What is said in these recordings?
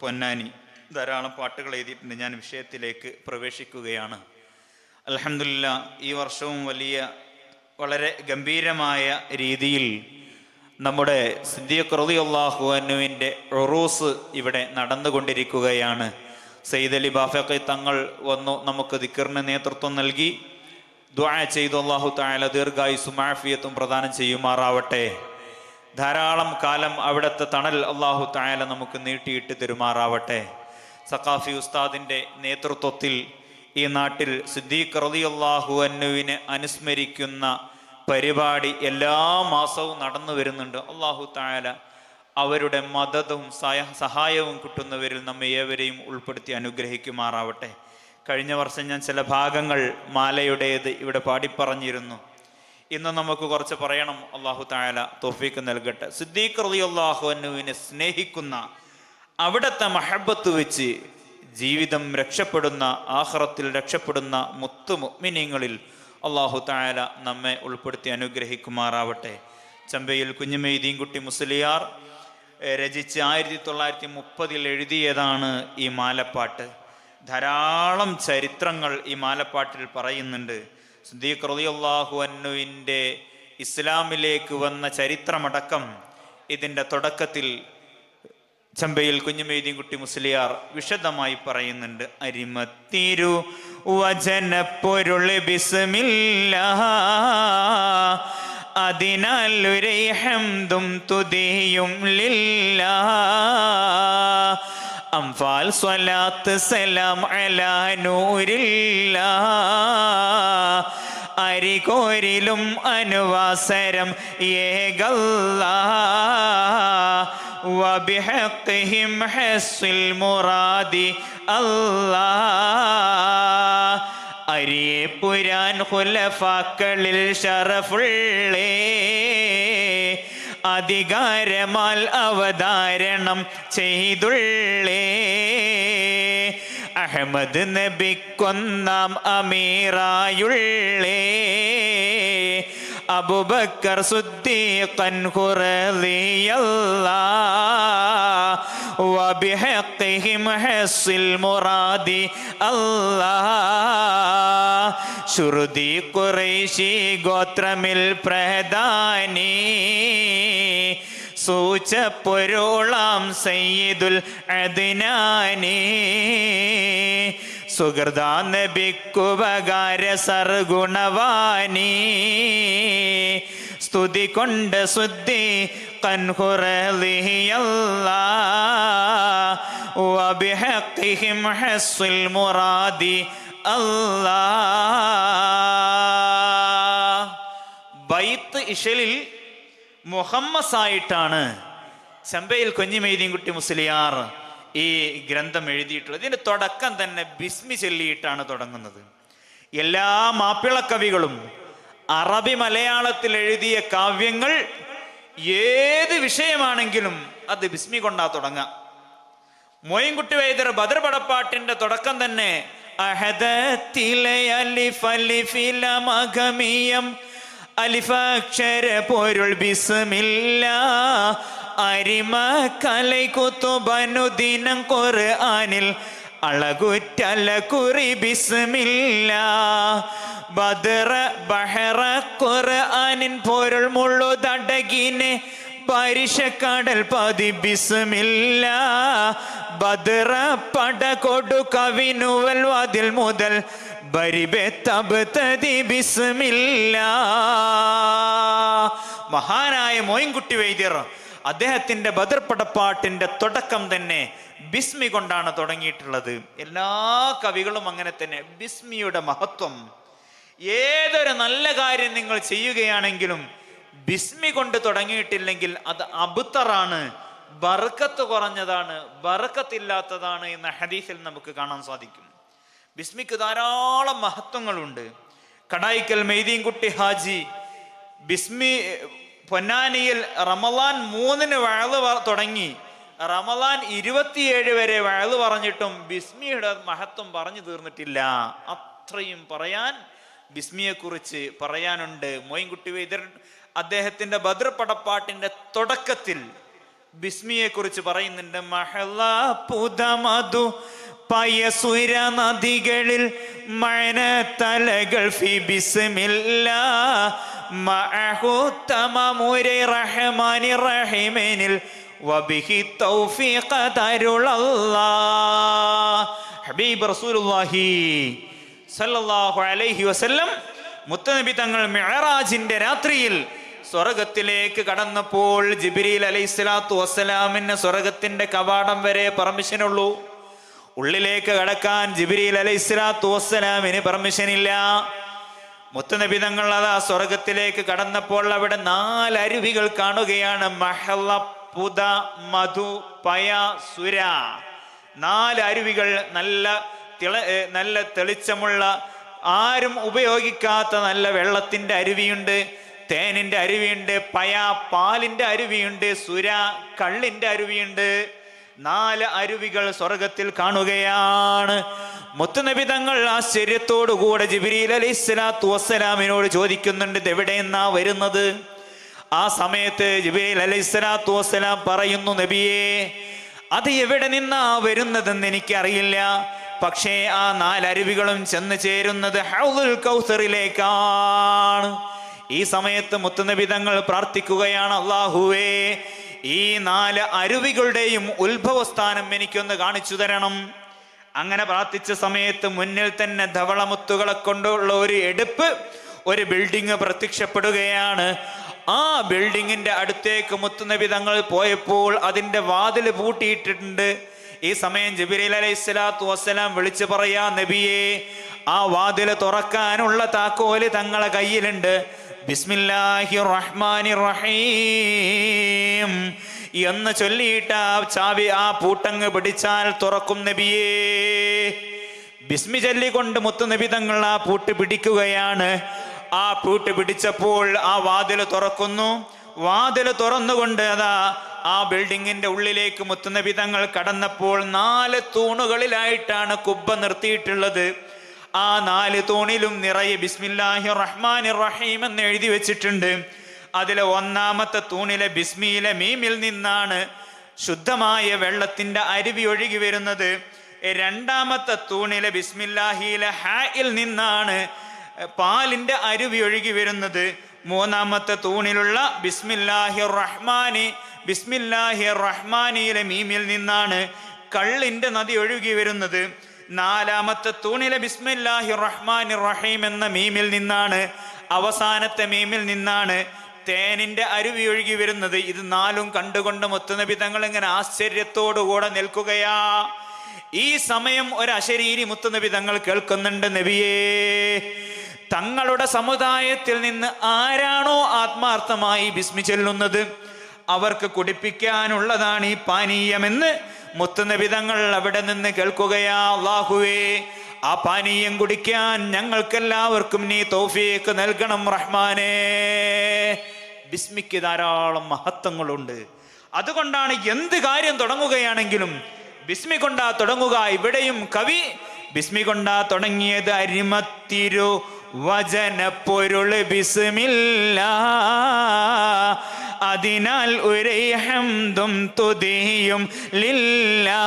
പൊന്നാനി ധാരാളം പാട്ടുകൾ എഴുതിയിട്ടുണ്ട്. ഞാൻ വിഷയത്തിലേക്ക് പ്രവേശിക്കുകയാണ്. അൽഹംദുലില്ലാ, ഈ വർഷവും വളരെ ഗംഭീരമായ രീതിയിൽ നമ്മുടെ സിദ്ദീഖ് റളിയല്ലാഹു അൻഹുവിൻ്റെ ഉറൂസ് ഇവിടെ നടന്നുകൊണ്ടിരിക്കുകയാണ്. സയ്യിദ് അലി ബാഫഖി തങ്ങൾ വന്നു നമുക്ക് ദിക്റിന് നേതൃത്വം നൽകി ദുആ ചെയ്തു. അല്ലാഹു തആല ദീർഘായുസ്സും ആഫിയത്തും പ്രദാനം ചെയ്യുമാറാവട്ടെ. ധാരാളം കാലം അവിടുത്തെ തണൽ അല്ലാഹു തആല നമുക്ക് നീട്ടിയിട്ട് തരുമാറാവട്ടെ. സഖാഫി ഉസ്താദിൻ്റെ നേതൃത്വത്തിൽ ഈ നാട്ടിൽ സിദ്ദീഖ് റളിയല്ലാഹു അൻഹുവിനെ അനുസ്മരിക്കുന്ന പരിപാടി എല്ലാ മാസവും നടന്നു വരുന്നുണ്ട്. അല്ലാഹു തആല അവരുടെ മദതും സഹായവും കിട്ടുന്നവരിൽ നമ്മെ ഏവരെയും ഉൾപ്പെടുത്തി അനുഗ്രഹിക്കുമാറാവട്ടെ. കഴിഞ്ഞ വർഷം ഞാൻ ചില ഭാഗങ്ങൾ മാലയുടേത് ഇവിടെ പാടിപ്പറഞ്ഞിരുന്നു. ഇന്ന് നമുക്ക് കുറച്ച് പറയണം. അല്ലാഹു തആല തൗഫീഖ് നൽകട്ടെ. സിദ്ദീഖ് റളിയല്ലാഹു അൻഹുവിനെ സ്നേഹിക്കുന്ന അവിടുത്തെ മഹബത്ത് വെച്ച് ജീവിതം രക്ഷപ്പെടുന്ന, ആഖിറത്തിൽ രക്ഷപ്പെടുന്ന മുത്തു മുഅ്മിനീങ്ങളിൽ അല്ലാഹു തആല നമ്മെ ഉൾപ്പെടുത്തി അനുഗ്രഹിക്കുമാറാവട്ടെ. ചമ്പയിൽ കുഞ്ഞുമൊയ്തീൻകുട്ടി മുസ്ലിയാർ രചിച്ച് 1930 എഴുതിയതാണ് ഈ മാലപ്പാട്ട്. ധാരാളം ചരിത്രങ്ങൾ ഈ മാലപ്പാട്ടിൽ പറയുന്നുണ്ട്. സിദ്ദീഖ് റളിയല്ലാഹു അൻഹുവിൻ്റെ ഇസ്ലാമിലേക്ക് വന്ന ചരിത്രമടക്കം ഇതിൻ്റെ തുടക്കത്തിൽ ചമ്പയിൽ കുഞ്ഞുമൊയ്തീൻകുട്ടി മുസ്ലിയാർ വിശദമായി പറയുന്നുണ്ട്. അരിമത്തിരു വചനപ്പൊരുൾ ബിസ്മില്ലാഹ്, അതിനാൽ ഒരു ഹംദും തുതിയും ലില്ലാഹ്. അംഫാൽ സ്വലാത്ത് സലാം അലാ നൂരില്ലാഹ്, അരികോരിലും അനുവാസരം ഏകല്ലാഹ്. വബിഹഖിഹിം ഹസ്സുൽ മുറാദി അല്ലാഹ്. അരിയെ പുരാൻ ഖുലഫാക്കളിൽ ശറഫുള്ളേ, അധികാരമാൽ അവതാരണം ചെയ്തുള്ളേ. അഹമ്മദ് നബിക്കൊന്നാം അമീറായുള്ളേ, അബൂബക്കർ സിദ്ദീഖൻ റളിയല്ലാഹ്. വബിഹഖിഹിം ഹസ്സുൽ മുറാദി അല്ലാഹ്. ശുറുദി ഖുറൈശി ഗോത്രമിൽ പ്രധാനി, സൂചപ്പൊരുളാം സയ്യിദുൽ അദ്നാനി. സുഹൃദാ നബിക്കുപകാര സർഗുണവാനി, സ്തുതി കൊണ്ട് സിദ്ദീഖൻ റളിയല്ലാഹ്. വബിഹഖിഹിം ഹസ്സുൽ മുറാദി അല്ലാഹ്. ബൈത്ത് ഇശലിൽ മുഹമ്മസായിട്ടാണ് ചമ്പയിൽ കുഞ്ഞുമൊയ്തീൻകുട്ടി മുസ്ലിയാർ ഈ ഗ്രന്ഥം എഴുതിയിട്ടുള്ളത്. ഇതിൻ്റെ തുടക്കം തന്നെ ബിസ്മി ചൊല്ലിയിട്ടാണ് തുടങ്ങുന്നത്. എല്ലാ മാപ്പിള കവികളും അറബി മലയാളത്തിൽ എഴുതിയ കാവ്യങ്ങൾ ഏത് വിഷയമാണെങ്കിലും അത് ബിസ്മി കൊണ്ടാ തുടങ്ങാം. മൊയ്ൻകുട്ടി വൈദ്യർ ബദർ പടപ്പാട്ടിന്റെ തുടക്കം തന്നെ അഹദത്തിലെ അലിഫ് അലിഫില മഗമിയം, അലിഫാക്ഷര പൊരുൾ ബിസ്മില്ലാഹ്. അരിമ കലൈ കുത്തുബനുദിനം ഖുർആനിൽ അളകുറ്റല കുറി ബിസ്മില്ലാഹ്. ബദറ ബഹറ ഖുർആനിൻ പൊരുൾ മുഴുതടകിനെ പരിശക്കടൽ പതി ബിസ്മില്ലാഹ്. ബദറ പട കൊടു കവിനുവൽ വാതിൽ മുതൽ ബിസ്മില്ലാഹ്. മഹാനായ മൊയ്ൻകുട്ടി വൈദ്യർ അദ്ദേഹത്തിന്റെ ബദർ പടപ്പാട്ടിന്റെ തുടക്കം തന്നെ ബിസ്മി കൊണ്ടാണ് തുടങ്ങിയിട്ടുള്ളത്. എല്ലാ കവികളും അങ്ങനെ തന്നെ. ബിസ്മിയുടെ മഹത്വം, ഏതൊരു നല്ല കാര്യം നിങ്ങൾ ചെയ്യുകയാണെങ്കിലും ബിസ്മി കൊണ്ട് തുടങ്ങിയിട്ടില്ലെങ്കിൽ അത് അബ്തറാണ്, ബർക്കത്ത് കുറഞ്ഞതാണ്, ബർക്കത്തില്ലാത്തതാണ് എന്ന ഹദീസിൽ നമുക്ക് കാണാൻ സാധിക്കും. ബിസ്മിക്ക് ധാരാളം മഹത്വങ്ങളുണ്ട്. കടായിക്കൽ മൊയ്തീൻകുട്ടി ഹാജി ബിസ്മി പൊന്നാനിയിൽ റമളാൻ 3 വഅള് തുടങ്ങി റമളാൻ 27 വരെ വഅള് പറഞ്ഞിട്ടും ബിസ്മിയുടെ മഹത്വം പറഞ്ഞു തീർന്നിട്ടില്ല. അത്രയും പറയാൻ ബിസ്മിയെക്കുറിച്ച് പറയാനുണ്ട്. മൊയ്ൻകുട്ടി വൈദ്യർ അദ്ദേഹത്തിന്റെ ബദർ പടപ്പാട്ടിന്റെ തുടക്കത്തിൽ ബിസ്മിയെ കുറിച്ച് പറയുന്നുണ്ട്. മഹല പുതമധു പയസുര നദികളിൽ മഴനത്തലകൾ ഫി ബിസ്മില്ലാ മഅഹു തമമുരി റഹ്മാനി റഹീമിനിൽ വബിഹി തൗഫീഖ തരുളല്ലാഹ്. ഹബീബ് റസൂലുള്ളാഹി സല്ലല്ലാഹു അലൈഹി വസല്ലം മുത്തനബി തങ്ങൾ മിഅ്റാജിന്റെ രാത്രിയിൽ സ്വർഗത്തിലേക്ക് കടന്നപ്പോൾ ജിബ്രീൽ അലൈഹിസ്സലാത്തു വസ്സലാമിന് സ്വർഗത്തിന്റെ കവാടം വരെ പെർമിഷൻ ഉള്ളൂ. ഉള്ളിലേക്ക് കടക്കാൻ ജിബ്രീൽ അലൈഹിസ്സലാത്തു വസ്സലാമിന് പെർമിഷൻ ഇല്ല. മുത്തനബി തങ്ങൾ അതാ സ്വർഗത്തിലേക്ക് കടന്നപ്പോൾ അവിടെ 4 അരുവികൾ കാണുകയാണ്. മഹല, പുത, മധു, പയ, സുര. 4 അരുവികൾ, നല്ല തെളിച്ചമുള്ള, ആരും ഉപയോഗിക്കാത്ത നല്ല വെള്ളത്തിന്റെ അരുവിയുണ്ട്, തേനിന്റെ അരുവിയുണ്ട്, പയ പാലിന്റെ അരുവിയുണ്ട്, സുര കള്ളിന്റെ അരുവിയുണ്ട്. 4 അരുവികൾ സ്വർഗത്തിൽ കാണുകയാണ്. മുത്തുനബി തങ്ങൾ ആശ്ചര്യത്തോടുകൂടെ ജിബ്രീൽ അലൈഹിസ്സലാത്തു വസ്സലാമിനോട് ചോദിക്കുന്നുണ്ട്, ഇത് എവിടെയെന്നാ വരുന്നത്? ആ സമയത്ത് ജിബ്രീൽ അലൈഹിസ്സലാത്തു വസ്സലാം പറയുന്നു, നബിയേ, അത് എവിടെ നിന്നാ വരുന്നതെന്ന് എനിക്കറിയില്ല. പക്ഷേ ആ 4 അരുവികളും ചെന്ന് ചേരുന്നത് ഹൗദുൽ കൗസറിലേക്കാണ്. ഈ സമയത്ത് മുത്തുനബി തങ്ങൾ പ്രാർത്ഥിക്കുകയാണ്, അല്ലാഹുവേ, ഈ 4 അരുവികളുടെയും ഉത്ഭവസ്ഥാനം എനിക്കൊന്ന് കാണിച്ചു തരണം. അങ്ങനെ പ്രാർത്ഥിച്ച സമയത്ത് മുന്നിൽ തന്നെ ധവളമുത്തുകളെ കൊണ്ടുള്ള ഒരു എടുപ്പ്, ഒരു ബിൽഡിംഗ് പ്രത്യക്ഷപ്പെടുകയാണ്. ആ ബിൽഡിങ്ങിന്റെ അടുത്തേക്ക് മുത്തുനബി തങ്ങൾ പോയപ്പോൾ അതിന്റെ വാതിൽ പൂട്ടിയിട്ടുണ്ട്. ഈ സമയം ജിബ്രീൽ അലൈഹിസ്സലാത്തു വസ്സലാം വിളിച്ചു പറയാ, നബിയേ, ആ വാതിൽ തുറക്കാനുള്ള താക്കോല് തങ്ങളെ കയ്യിലുണ്ട്. ബിസ്മില്ലാഹിർ റഹ്മാനിർ റഹീം എന്ന് ചൊല്ലിയിട്ട് ആ ചാവി, ആ പൂട്ടങ്ങ് പിടിച്ചാൽ തുറക്കും നബിയേ. ബിസ്മി ചൊല്ലിക്കൊണ്ട് മുത്തുനബി തങ്ങൾ ആ പൂട്ട് പിടിക്കുകയാണ്. ആ പൂട്ട് പിടിച്ചപ്പോൾ ആ വാതിൽ തുറക്കുന്നു. വാതിൽ തുറന്നുകൊണ്ട് അതാ ആ ബിൽഡിങ്ങിന്റെ ഉള്ളിലേക്ക് മുത്തുനബി തങ്ങൾ കടന്നപ്പോൾ 4 തൂണുകളിലായിട്ടാണ് കുബ്ബ നിർത്തിയിട്ടുള്ളത്. ആ 4 തൂണിലും നിറയെ ബിസ്മില്ലാഹിർ റഹ്മാനിർ റഹീം എന്ന് എഴുതി വെച്ചിട്ടുണ്ട്. അതിലെ 1-ാമത്തെ തൂണിലെ ബിസ്മിയിലെ മീമിൽ നിന്നാണ് ശുദ്ധമായ വെള്ളത്തിന്റെ അരുവി ഒഴുകി വരുന്നത്. 2-ാമത്തെ തൂണിലെ ബിസ്മില്ലാഹിയിലെ ഹായിൽ നിന്നാണ് പാലിന്റെ അരുവി ഒഴുകി വരുന്നത്. 3-ാമത്തെ തൂണിലുള്ള ബിസ്മില്ലാഹിർ റഹ്മാനിയിലെ മീമിൽ നിന്നാണ് കള്ളിന്റെ നദി ഒഴുകി വരുന്നത്. 4-ാമത്തെ തൂണിലെ ബിസ്മില്ലാഹിർ റഹ്മാനിർ റഹീം എന്ന മീമിൽ നിന്നാണ്, അവസാനത്തെ മീമിൽ നിന്നാണ് തേനിന്റെ അരുവി ഒഴുകി വരുന്നത്. ഇത് 4ഉം കണ്ടുകൊണ്ട് മുത്തുനബി തങ്ങൾ ഇങ്ങനെ ആശ്ചര്യത്തോടുകൂടെ നിൽക്കുകയാ. ഈ സമയം ഒരു അശരീരി മുത്തുനബി തങ്ങൾ കേൾക്കുന്നുണ്ട്, നബിയേ, തങ്ങളുടെ സമുദായത്തിൽ നിന്ന് ആരാണോ ആത്മാർത്ഥമായി ബിസ്മി ചൊല്ലുന്നത് അവർക്ക് കുടിപ്പിക്കാനുള്ളതാണ് ഈ പാനീയമെന്ന് മുത്തുനബി തങ്ങൾ അവിടെ നിന്ന് കേൾക്കുകയാ. അല്ലാഹുവേ, ആ പാനീയം കുടിക്കാൻ ഞങ്ങൾക്കെല്ലാവർക്കും നീ തൗഫീഖ് നൽകണം റഹ്മാനേ. ബിസ്മിക്ക് ധാരാളം മഹത്വങ്ങളുണ്ട്. അതുകൊണ്ടാണ് എന്ത് കാര്യം തുടങ്ങുകയാണെങ്കിലും ബിസ്മി കൊണ്ടാ തുടങ്ങുക. ഇവിടെയും കവി ബിസ്മി കൊണ്ടാ തുടങ്ങിയത്. അരിമത്തിരു വചന പൊരുള് ബിസ്മില്ലാ, അതിനാൽ ഒരേ ഹംദും തുതിയും ലില്ലാ.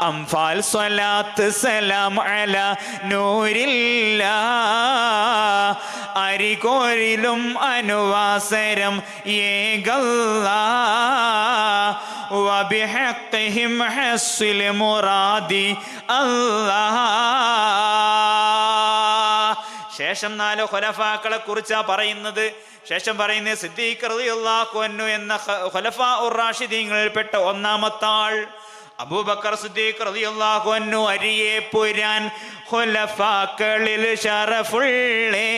അംഫാൽ സ്വലാത്ത് സലാം അലാ നൂരില്ലാ, അരികോരിലും അനുവാസരം ഏകല്ലാ. വബിഹഖിഹിം ഹസ്സിൽ മുറാദി അല്ലാഹ്. ശേഷം 4 ഖുലഫാക്കളെ കുറിച്ചാ പറയുന്നത്. ശേഷം പറയുന്നത് സിദ്ദീഖ് റളിയല്ലാഹു അൻഹു എന്ന ഖുലഫാഉർ റാഷിദീങ്ങളിൽപ്പെട്ട 1-ാമത്തെ ആൾ അബൂബക്കർ സിദ്ദീഖ് റളിയല്ലാഹു അൻഹു അരിയെ പുരാൻ ഖുലഫാക്കളിൽ ശറഫുള്ളേ,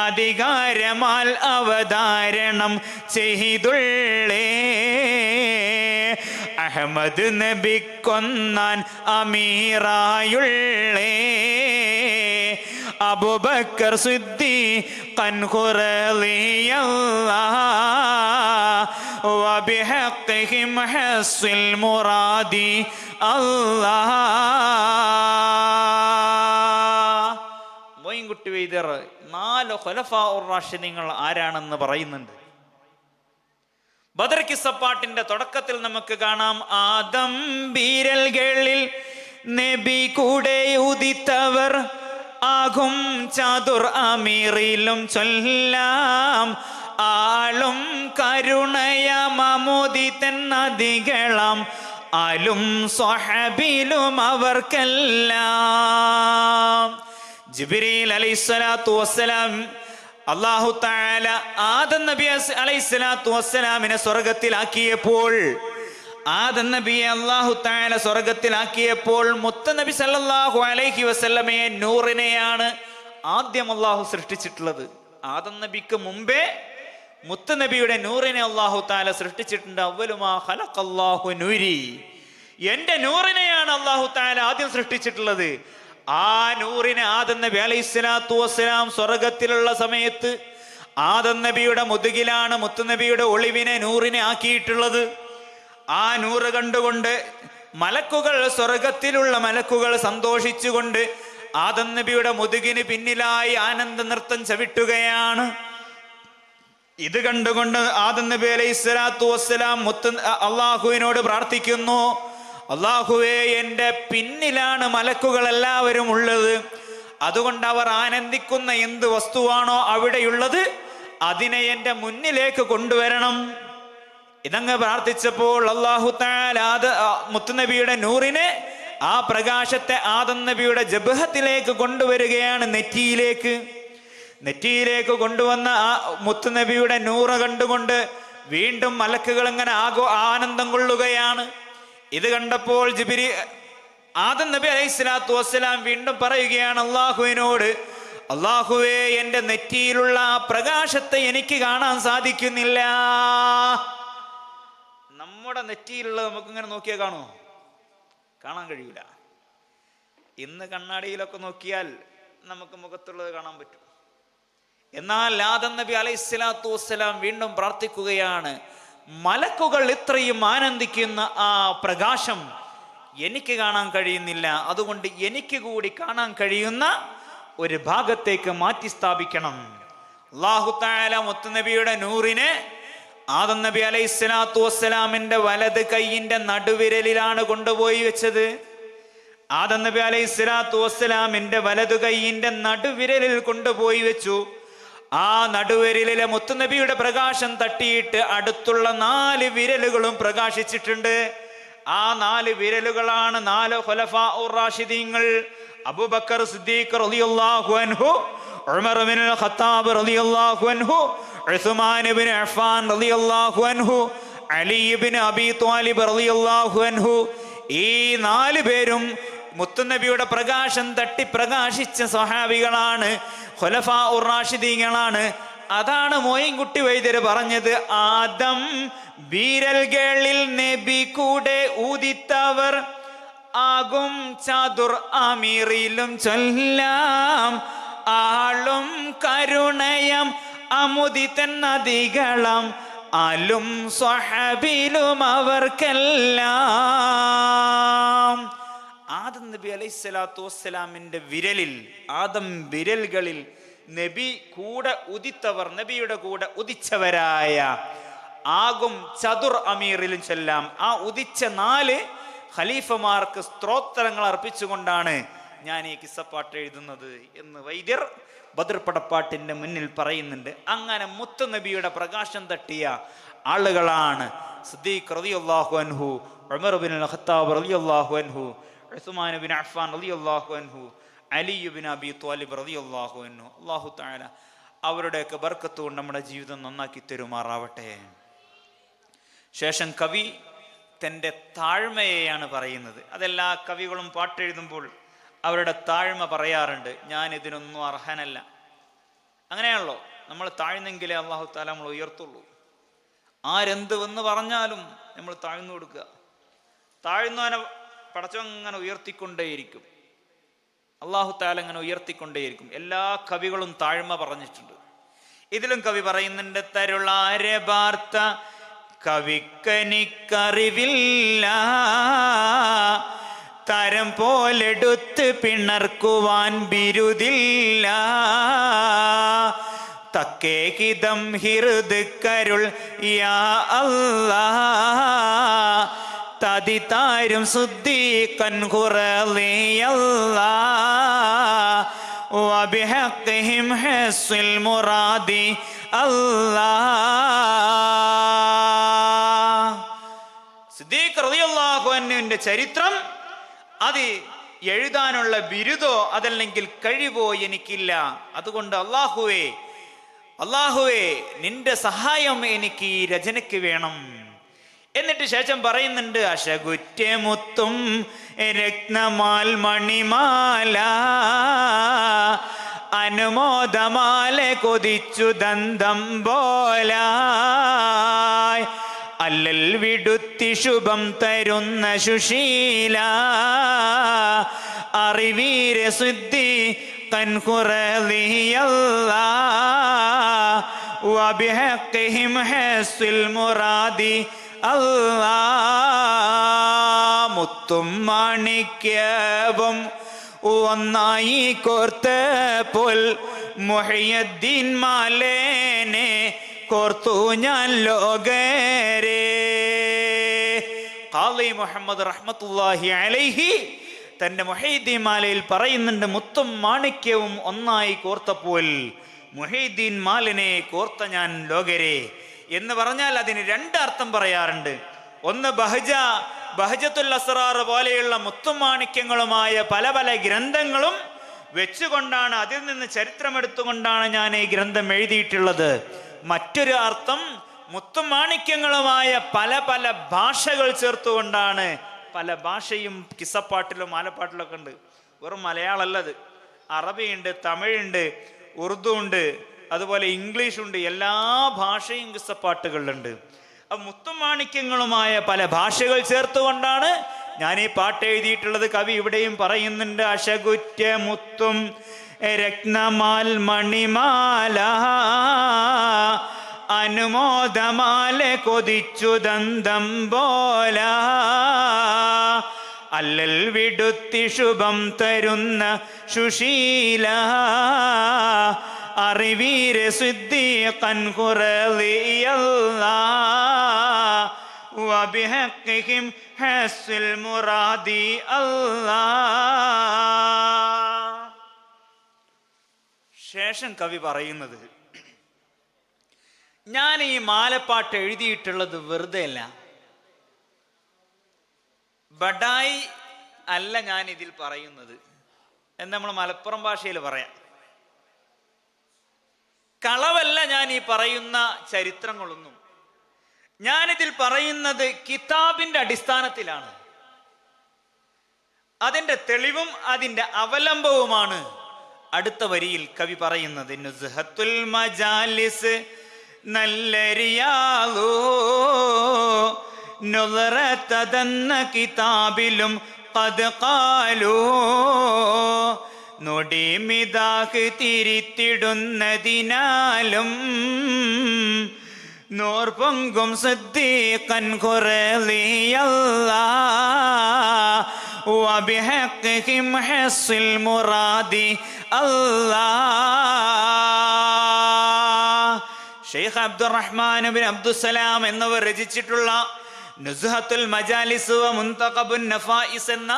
അധികാരമാൽ അവതാരണം ചെയ്തുള്ളേ. അഹമ്മദ് നബി കൊന്നാൻ അമീറായുള്ളേ, അബൂബക്കർ സിദ്ദീഖ് റളിയല്ലാഹു വബിഹഖിഹിം ഹസ്സിൽ മുറാദി അല്ലാഹ്. മൊയ്ൻകുട്ടി വൈദ്യർ 4 ഖുലഫാഉർ റാഷിദീങ്ങൾ ആരാണെന്ന് പറയുന്നുണ്ട്. ബദർ കിസ്സപ്പാട്ടിന്റെ തുടക്കത്തിൽ നമുക്ക് കാണാം, ആദം ബീരൽകളിൽ നബി കൂടെ ഉദിത്തവർ ആകും ചാതുർ അമീറിലും ചൊല്ലാം ആളും കരുണയമോദിതൻ നദികളം ആലും സ്വഹബിലും അവർക്കെല്ലാം. ജിബ്രീൽ അലൈഹിസ്സലാത്തു വസ്സലാം അല്ലാഹു തആല ആദം നബി അലൈഹിസ്സലാത്തു വസ്സലാമിനെ സ്വർഗത്തിലാക്കിയപ്പോൾ, ആദം നബിയെ അല്ലാഹു തആല സ്വർഗത്തിലാക്കിയപ്പോൾ മുത്ത് നബി സല്ലല്ലാഹു അലൈഹി വസല്ലമയെ നൂറിനെയാണ് ആദ്യം അല്ലാഹു സൃഷ്ടിച്ചിട്ടുള്ളത്. ആദം നബിക്ക് മുമ്പേ മുത്ത് നബിയുടെ നൂറിനെ അല്ലാഹു തആല സൃഷ്ടിച്ചിട്ടുണ്ട്. അവ്വലുമാ ഖലഖല്ലാഹു നൂരി, എന്റെ നൂറിനെയാണ് അല്ലാഹു തആല ആദ്യം സൃഷ്ടിച്ചിട്ടുള്ളത്. ആ നൂറിനെ ആദം നബി അലൈഹിസ്സലാത്തു വസ്സലാം സ്വർഗത്തിലുള്ള സമയത്ത് ആദം നബിയുടെ മുതുകിലാണ് മുത്തുനബിയുടെ ഒളിവിനെ നൂറിനെ ആക്കിയിട്ടുള്ളത്. ആ നൂറ് കണ്ടുകൊണ്ട് മലക്കുകൾ, സ്വർഗത്തിലുള്ള മലക്കുകൾ സന്തോഷിച്ചുകൊണ്ട് ആദം നബിയുടെ മുതുകിന് പിന്നിലായി ആനന്ദ നൃത്തം ചവിട്ടുകയാണ്. ഇത് കണ്ടുകൊണ്ട് ആദം നബി അലൈഹിസ്സലാത്തു വസ്സലാം അള്ളാഹുവിനോട് പ്രാർത്ഥിക്കുന്നു, അള്ളാഹുവേ, എൻ്റെ പിന്നിലാണ് മലക്കുകൾ എല്ലാവരും ഉള്ളത്, അതുകൊണ്ട് അവർ ആനന്ദിക്കുന്ന എന്ത് വസ്തുവാണോ അവിടെയുള്ളത് അതിനെ എൻ്റെ മുന്നിലേക്ക് കൊണ്ടുവരണം. ഇതങ്ങ് പ്രാർത്ഥിച്ചപ്പോൾ അല്ലാഹു തആല മുത്തുനബിയുടെ നൂറിനെ, ആ പ്രകാശത്തെ ആദം നബിയുടെ ജബ്ഹത്തിലേക്ക് കൊണ്ടുവരികയാണ്, നെറ്റിയിലേക്ക് കൊണ്ടുവന്ന ആ മുത്തുനബിയുടെ നൂറ് കണ്ടുകൊണ്ട് വീണ്ടും മലക്കുകൾ ഇങ്ങനെ ആനന്ദം കൊള്ളുകയാണ്. ഇത് കണ്ടപ്പോൾ ആദം നബി അലൈഹിസ്സലാത്തു വസ്സലാം വീണ്ടും പറയുകയാണ് അള്ളാഹുവിനോട്, അള്ളാഹുവേ, എൻ്റെ നെറ്റിയിലുള്ള ആ പ്രകാശത്തെ എനിക്ക് കാണാൻ സാധിക്കുന്നില്ല. നമ്മുടെ നെറ്റിയിലുള്ളത് നമുക്കിങ്ങനെ നോക്കിയാൽ കാണുമോ? കാണാൻ കഴിയില്ല. ഇന്ന് കണ്ണാടിയിലൊക്കെ നോക്കിയാൽ നമുക്ക് മുഖത്തുള്ളത് കാണാൻ പറ്റും. എന്നാൽ ആദം നബി അലൈഹിസ്സലാത്തു വസ്സലാം വീണ്ടും പ്രാർത്ഥിക്കുകയാണ്, മലക്കുകൾ ഇത്രയും ആനന്ദിക്കുന്ന ആ പ്രകാശം എനിക്ക് കാണാൻ കഴിയുന്നില്ല, അതുകൊണ്ട് എനിക്ക് കൂടി കാണാൻ കഴിയുന്ന ഒരു ഭാഗത്തേക്ക് മാറ്റി സ്ഥാപിക്കണം. അല്ലാഹു തആല മുത്തുനബിയുടെ നൂറിനെ ആദം നബി അലൈഹിസ്സലാത്തു വസ്സലാമിന്റെ വലത് കൈയിന്റെ നടുവിരലിലാണ് കൊണ്ടുപോയി വെച്ചത്. ആദം നബി അലൈഹിസ്സലാത്തു വസ്സലാമിന്റെ വലതു കൈയിന്റെ നടുവിരലിൽ കൊണ്ടുപോയി വെച്ചു. ആ നടുവിരലിലെ മുത്തുനബിയുടെ പ്രകാശം തട്ടിയിട്ട് അടുത്തുള്ള 4 വിരലുകളും പ്രകാശിച്ചിട്ടുണ്ട്. ആ 4 വിരലുകളാണ് 4 ഖുലഫാഉർ റാഷിദീങ്ങൾ: അബൂബക്കർ സിദ്ദീഖ് റളിയല്ലാഹു അൻഹു, ഉമർ ഇബ്നുൽ ഖത്താബ് റളിയല്ലാഹു അൻഹു, ഉസ്മാൻ ഇബ്നു അഫ്ഫാൻ റളിയല്ലാഹു അൻഹു, അലി ഇബ്നു അബീ ത്വാലിബ് റളിയല്ലാഹു അൻഹു. ഈ 4 പേരും മുത്തുനബിയുടെ പ്രകാശം തട്ടി പ്രകാശിച്ച സ്വഹാബികളാണ്, ഖുലഫാഉർ റാഷിദീങ്ങളാണ്. അതാണ് മോയിൻകുട്ടി വൈദ്യര് പറഞ്ഞത്, ആദം ബീരൽകളിൽ നബി കൂടെ ഊദിത്തവർ ആകും ചാതുർ അമീറിലും ചൊല്ലാം ആളും കരുണയം അമുദിതൻ നദികളം ആലും സ്വഹബിലും അവർക്കെല്ലാം. ആദം നബി അലൈഹിസ്സലാത്തു വസ്സലാമിന്റെ വിരലിൽ, ആദം വിരലുകളിൽ നബി കൂടെ ഉദിത്തവർ, നബിയുടെ കൂടെ ഉദിച്ചവരായ ആകും ചതുർ അമീറിലും ചെല്ലാം. ആ ഉദിച്ച 4 ഖലീഫമാർക്ക് സ്തോത്രങ്ങൾ അർപ്പിച്ചുകൊണ്ടാണ് ഞാൻ ഈ കിസ്സപ്പാട്ട് എഴുതുന്നത് എന്ന് വൈദ്യർ ബദർ പടപ്പാട്ടിന്റെ മുന്നിൽ പറയുന്നുണ്ട്. അങ്ങനെ മുത്ത് നബിയുടെ പ്രകാശം തട്ടിയ ആളുകളാണ് സിദ്ദീഖ് റളിയല്ലാഹു അൻഹു, ഉമർ ഇബ്നുൽ ഖത്താബ് റളിയല്ലാഹു അൻഹു, ഉസ്മാൻ ഇബ്നു അഫ്ഫാൻ റളിയല്ലാഹു അൻഹു, അലി ഇബ്നു അബീ ത്വാലിബ് റളിയല്ലാഹു അൻഹു. അല്ലാഹു തആല അവരുടെയൊക്കെ ബർക്കത്ത് കൊണ്ട് നമ്മുടെ ജീവിതം നന്നാക്കി തരുമാറാവട്ടെ. ശേഷം കവി തൻ്റെ താഴ്മയെയാണ് പറയുന്നത്. അതെല്ലാ കവികളും പാട്ടെഴുതുമ്പോൾ അവരുടെ താഴ്മ പറയാറുണ്ട്. ഞാൻ ഇതിനൊന്നും അർഹനല്ല. അങ്ങനെയാണല്ലോ, നമ്മൾ താഴ്ന്നെങ്കിലേ അല്ലാഹു തആല നമ്മൾ ഉയർത്തുള്ളൂ. ആരെന്ത് വന്ന് പറഞ്ഞാലും നമ്മൾ താഴ്ന്നു കൊടുക്കുക. താഴ്ന്നവനെ പടച്ചവൻ അങ്ങനെ ഉയർത്തിക്കൊണ്ടേയിരിക്കും. അല്ലാഹു തആല അങ്ങനെ ഉയർത്തിക്കൊണ്ടേയിരിക്കും. എല്ലാ കവികളും താഴ്മ പറഞ്ഞിട്ടുണ്ട്. ഇതിലും കവി പറയുന്നുണ്ട്, തരുളാരെ വാർത്ത കവിക്കനിക്കറിവില്ല, തരം പോലെടുത്ത് പിണർക്കുവാൻ ബിരുദില്ല, ഹക്കേഹിതം ഹിറുദ് കരുൾ യാ അല്ലാഹ് തതിതാരും സുദ്ദീഖൻ ഖുറളിയല്ലാഹ് വബിഹഖിഹിം ഹസ്സുൽ മുറാദി അല്ലാഹ്. സിദ്ദീഖ് റളിയല്ലാഹു അൻഹുവിന്റെ ചരിത്രം അത് എഴുതാനുള്ള ബിരുദോ അതല്ലെങ്കിൽ കഴിവോ എനിക്കില്ല. അതുകൊണ്ട് അല്ലാഹുവേ നിന്റെ സഹായം എനിക്ക് ഈ രചനയ്ക്ക് വേണം. എന്നിട്ട് ശേഷം പറയുന്നുണ്ട്, അശകുറ്റമുത്തും രത്നമാൽ മണിമാല അനുമോദമാല കൊതിച്ചു ദന്തം പോല അല്ലൽ വിടുത്തി ശുഭം തരുന്ന സുശീല അറിവീര സിദ്ധി കൻഖുറളിയല്ലാഹ് വബിഹഖിഹിം ഹസ്സുൽ മുറാദി അല്ലാഹ്. മുത്തും മാണിക്യവും ഒന്നായി കോർത്തപ്പോൾ മുഹയ്യദ്ദീൻ മാലേനെ കോർത്തു ഞാൻ ലോകരെ. ഖാളി മുഹമ്മദ് റഹ്മത്തുള്ളാഹി അലൈഹി തന്റെ മുഹയ്യിദ്ദീൻ മാലയിൽ പറയുന്നുണ്ട്, മുത്തും മാണിക്യവും ഒന്നായി കോർത്തപ്പോൾ മുഹയ്യിദ്ദീൻ മാലിനെ കോർത്ത ഞാൻ ലോകരെ എന്ന് പറഞ്ഞാൽ അതിന് രണ്ടർത്ഥം പറയാറുണ്ട്. ഒന്ന് ബഹജത്തുൽ അസ്റാർ പോലെയുള്ള മുത്തും മാണിക്യങ്ങളുമായ പല പല ഗ്രന്ഥങ്ങളും വെച്ചുകൊണ്ടാണ്, അതിൽ നിന്ന് ചരിത്രമെടുത്തുകൊണ്ടാണ് ഞാൻ ഈ ഗ്രന്ഥം എഴുതിയിട്ടുള്ളത്. മറ്റൊരു അർത്ഥം മുത്തും മാണിക്യങ്ങളുമായ പല പല ഭാഷകൾ ചേർത്തുകൊണ്ടാണ്. പല ഭാഷയും കിസ്സപ്പാട്ടിലും മാലപ്പാട്ടിലൊക്കെ ഉണ്ട്. വെറും മലയാളമല്ലത്, അറബിയുണ്ട്, തമിഴുണ്ട്, ഉറുദു ഉണ്ട്, അതുപോലെ ഇംഗ്ലീഷുണ്ട്. എല്ലാ ഭാഷയും കിസ്സപ്പാട്ടുകളിലുണ്ട്. അപ്പം മുത്തും മാണിക്യങ്ങളുമായ പല ഭാഷകൾ ചേർത്തുകൊണ്ടാണ് ഞാൻ ഈ പാട്ട് എഴുതിയിട്ടുള്ളത്. കവി ഇവിടെയും പറയുന്നുണ്ട്, അശകുറ്റ മുത്തും രത്നമാൽ മണിമാല അനുമോദമാല കൊതിച്ചു ദന്തം പോല അല്ലൽ വിടുത്തി ശുഭം തരുന്ന സുശീല അറിവീര സിദ്ദീഖൻ ഖുറളിയല്ലാഹ് വബിഹഖിഹിം ഹസ്സുൽ മുറാദി അല്ലാഹ്. ശേഷം കവി പറയുന്നത്, ഞാൻ ഈ മാലപ്പാട്ട് എഴുതിയിട്ടുള്ളത് വെറുതെ അല്ല, ബഡായി അല്ല ഞാൻ ഇതിൽ പറയുന്നത് എന്ന് നമ്മൾ മലപ്പുറം ഭാഷയിൽ പറയാം. കളവല്ല ഞാൻ ഈ പറയുന്ന ചരിത്രങ്ങളൊന്നും. ഞാനിതിൽ പറയുന്നത് കിതാബിന്റെ അടിസ്ഥാനത്തിലാണ്. അതിന്റെ തെളിവും അതിന്റെ അവലംബവുമാണ് അടുത്ത വരിയിൽ കവി പറയുന്നത്. നുസ്ഹത്തുൽ മജാലിസ് നല്ലരിയാലോ നുളറതന്ന കിതാബിലും ഖദ് ഖാലൂ നൊടിമിതാഹ് തിരിത്തിടുന്നതിനാലും നോർ പൊങ്കും സിദ്ദീഖൻ ഖുറളിയല്ലാഹ് വബിഹഖിഹിം ഹസ്സുൽ മുറാദി അല്ലാഹ്. ഷെയ്ഖ് അബ്ദുറഹ്മാൻ ബിൻ അബ്ദുസ്സലാം എന്നിവർ രചിച്ചിട്ടുള്ള നുസ്ഹത്തുൽ മജാലിസ് വ മുൻതഖബുൻ നഫായിസ് എന്ന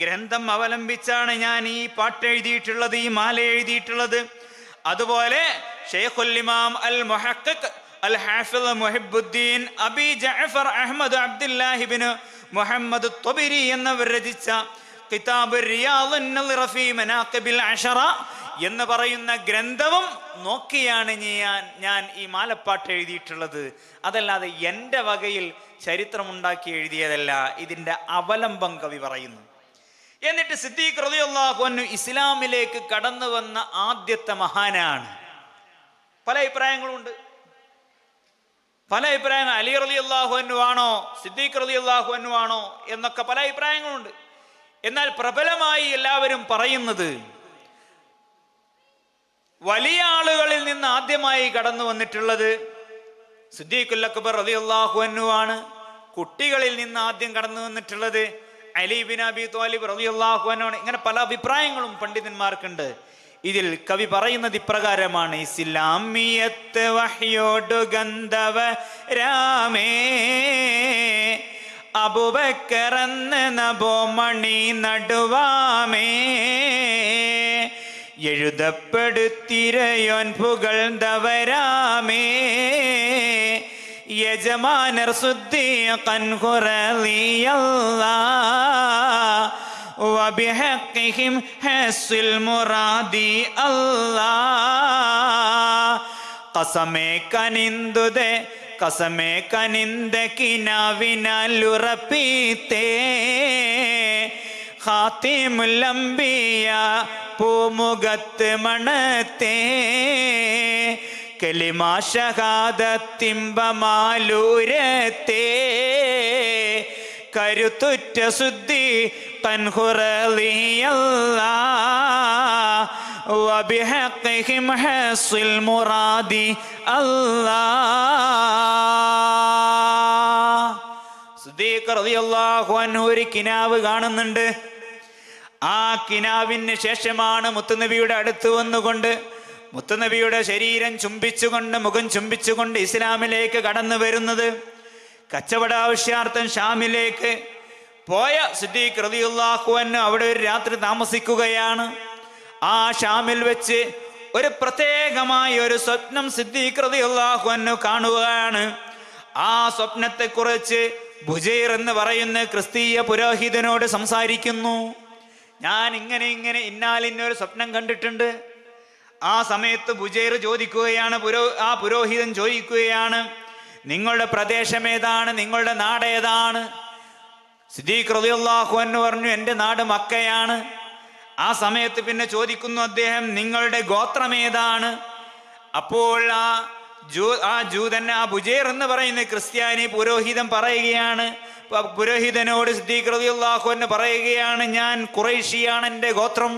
ഗ്രന്ഥം അവലംബിച്ചാണ് ഞാൻ ഈ പാട്ട് എഴുതിയിട്ടുള്ളത്, ഈ മാല എഴുതിയിട്ടുള്ളത്. അതുപോലെ ഷെയ്ഖുൽ ഇമാം അൽ മുഹഖഖ് അൽ ഹാഫിദ് മുഹിബ്ബുദ്ദീൻ അബി ജഅഫർ അഹ്മദ് അബ്ദുല്ലാഹി ബിൻ മുഹമ്മദ് ത്വബരി എന്നിവർ രചിച്ച കിതാബ് റിയാദുൻ നളിറ ഫീ മനാഖിബിൽ അശറ എന്ന് പറയുന്ന ഗ്രന്ഥവും നോക്കിയാണ് ഞാൻ ഈ മാലപ്പാട്ട് എഴുതിയിട്ടുള്ളത്. അതല്ലാതെ എൻ്റെ വകയിൽ ചരിത്രമുണ്ടാക്കി എഴുതിയതല്ല. ഇതിൻ്റെ അവലംബം കവി പറയുന്നു. എന്നിട്ട് സിദ്ദീഖ് റളിയല്ലാഹു അൻഹു ഇസ്ലാമിലേക്ക് കടന്നു വന്ന ആദ്യത്തെ മഹാനാണ്. പല അഭിപ്രായങ്ങളുണ്ട്. അലി റളിയല്ലാഹു അൻഹു ആണോ സിദ്ദീഖ് റളിയല്ലാഹു അൻഹു ആണോ എന്നൊക്കെ പല അഭിപ്രായങ്ങളുണ്ട്. എന്നാൽ പ്രബലമായി എല്ലാവരും പറയുന്നത് വലിയ ആളുകളിൽ നിന്ന് ആദ്യമായി കടന്നു വന്നിട്ടുള്ളത് സിദ്ദീഖുൽ അക്ബർ റളിയല്ലാഹു അൻഹു ആണ്. കുട്ടികളിൽ നിന്ന് ആദ്യം കടന്നു വന്നിട്ടുള്ളത് അലി ബിൻ അബി ത്വാലിബ് റളിയല്ലാഹു അൻഹു ആണ്. ഇങ്ങനെ പല അഭിപ്രായങ്ങളും പണ്ഡിതന്മാർക്കുണ്ട്. ഇതിൽ കവി പറയുന്നത് ഇപ്രകാരമാണ്: ഇസ്ലാമിയത്ത് വഹ്യോടു ഗന്ധവ രാമേ, അബൂബക്കറന്ന് നബോമണി നടുവാമേ, എഴുതപ്പെടുത്തിരയോൻ പുകഴ്ന്തവരാമേ, യജമാനർ സുദ്ദീഖൻ ഖുറളിയല്ലാഹ്, വബിഹഖിഹിം ഹസ്സുൽ മുറാദി അല്ലാഹ്. കസമേ കനിന്ദ കിനാവിനാലുറപ്പീത്തേ, ഖാതിമുൽ അംബിയ പൂമുഖത്ത് മണത്തേ, കലിമാ ഷഹാദത്തിമ്പമാലൂരത്തേ, കരുത്തുറ്റ സുദ്ദി ഖുറളിയല്ലാഹ്, വബിഹഖിഹിം ഹസ്സുൽ മുറാദി അല്ലാഹ്. സിദ്ദീഖ് റളിയല്ലാഹു അൻഹു ഒരു കിനാവ് കാണുന്നുണ്ട്. ആ കിനാവിന് ശേഷമാണ് മുത്തുനബിയുടെ അടുത്ത് വന്നുകൊണ്ട് മുത്തുനബിയുടെ ശരീരം ചുംബിച്ചുകൊണ്ട്, മുഖം ചുംബിച്ചുകൊണ്ട് ഇസ്ലാമിലേക്ക് കടന്നു വരുന്നത്. കച്ചവട ആവശ്യാർത്ഥം ഷാമിലേക്ക് പോയ സിദ്ദീഖ് റളിയല്ലാഹു അൻഹു അവിടെ ഒരു രാത്രി താമസിക്കുകയാണ്. ആ ഷാമിൽ വെച്ച് ഒരു പ്രത്യേകമായ ഒരു സ്വപ്നം സിദ്ദീഖ് റളിയല്ലാഹു അൻഹു കാണുകയാണ്. ആ സ്വപ്നത്തെക്കുറിച്ച് ബുജൈർ എന്ന് പറയുന്ന ക്രിസ്തീയ പുരോഹിതനോട് സംസാരിക്കുന്നു. ഞാൻ ഇങ്ങനെ ഇന്നാലിന്നൊരു സ്വപ്നം കണ്ടിട്ടുണ്ട്. ആ സമയത്ത് ബുജൈർ ചോദിക്കുകയാണ്, ആ പുരോഹിതൻ ചോദിക്കുകയാണ്, നിങ്ങളുടെ പ്രദേശം ഏതാണ്, നിങ്ങളുടെ നാട് ഏതാണ്? സിദ്ദീഖ് റളിയല്ലാഹു അൻഹു പറഞ്ഞു, എൻ്റെ നാട് മക്കയാണ്. ആ സമയത്ത് പിന്നെ ചോദിക്കുന്നു അദ്ദേഹം, നിങ്ങളുടെ ഗോത്രം ഏതാണ്? അപ്പോൾ ആ ജൂതൻ, ആ ബുജൈർ എന്ന് പറയുന്ന ക്രിസ്ത്യാനി പുരോഹിതൻ പറയുകയാണ്, പുരോഹിതനോട് സിദ്ദീഖ് റളിയല്ലാഹു അൻഹു പറയുകയാണ്, ഞാൻ ഖുറൈശിയാണ് എൻ്റെ ഗോത്രം.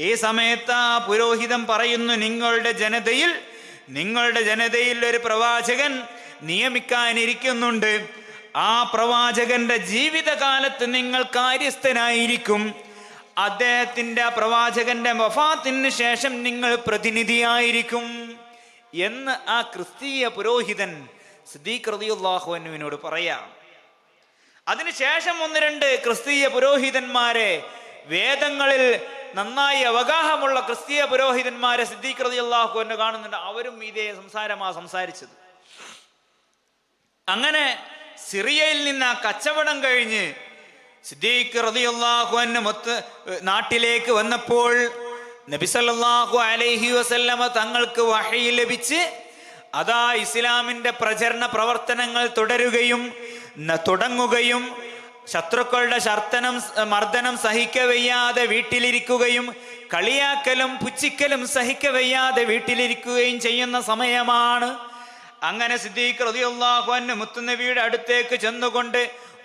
ഈ സമയത്ത് ആ പുരോഹിതൻ പറയുന്നു, നിങ്ങളുടെ ജനതയിൽ ഒരു പ്രവാചകൻ നിയമിക്കാനിരിക്കുന്നുണ്ട്. ആ പ്രവാചകന്റെ ജീവിതകാലത്ത് നിങ്ങൾ കാര്യസ്ഥനായിരിക്കും. അദ്ദേഹത്തിന്റെ ആ പ്രവാചകന്റെ വഫാത്തിന് ശേഷം നിങ്ങൾ പ്രതിനിധിയായിരിക്കും എന്ന് ആ ക്രിസ്തീയ പുരോഹിതൻ സിദ്ദീഖ് റളിയല്ലാഹു അൻഹുവിനോട് പറയാം. അതിനുശേഷം 1-2 ക്രിസ്തീയ പുരോഹിതന്മാരെ, വേദങ്ങളിൽ നന്നായി അവഗാഹമുള്ള ക്രിസ്തീയ പുരോഹിതന്മാരെ സിദ്ദീഖ് റളിയല്ലാഹു അൻഹു കാണുന്നുണ്ട്. അവരും ഇതേ സംസാരിച്ചത്. അങ്ങനെ സിറിയയിൽ നിന്ന് ആ കച്ചവടം കഴിഞ്ഞ് സിദ്ദീഖ് റളിയല്ലാഹു അൻഹു നാട്ടിലേക്ക് വന്നപ്പോൾ നബി സല്ലല്ലാഹു അലൈഹി വസല്ലമ തങ്ങൾക്ക് വഹി ലഭിച്ച് അതാ ഇസ്ലാമിന്റെ പ്രചരണ പ്രവർത്തനങ്ങൾ തുടങ്ങുകയും ശത്രുക്കളുടെ മർദ്ദനം സഹിക്കവയ്യാതെ വീട്ടിലിരിക്കുകയും കളിയാക്കലും പുച്ഛിക്കലും സഹിക്കവയ്യാതെ വീട്ടിലിരിക്കുകയും ചെയ്യുന്ന സമയമാണ്. അങ്ങനെ സിദ്ദീഖ് റളിയല്ലാഹു അൻഹു മുത്തുനബിയുടെ അടുത്തേക്ക് ചെന്നുകൊണ്ട്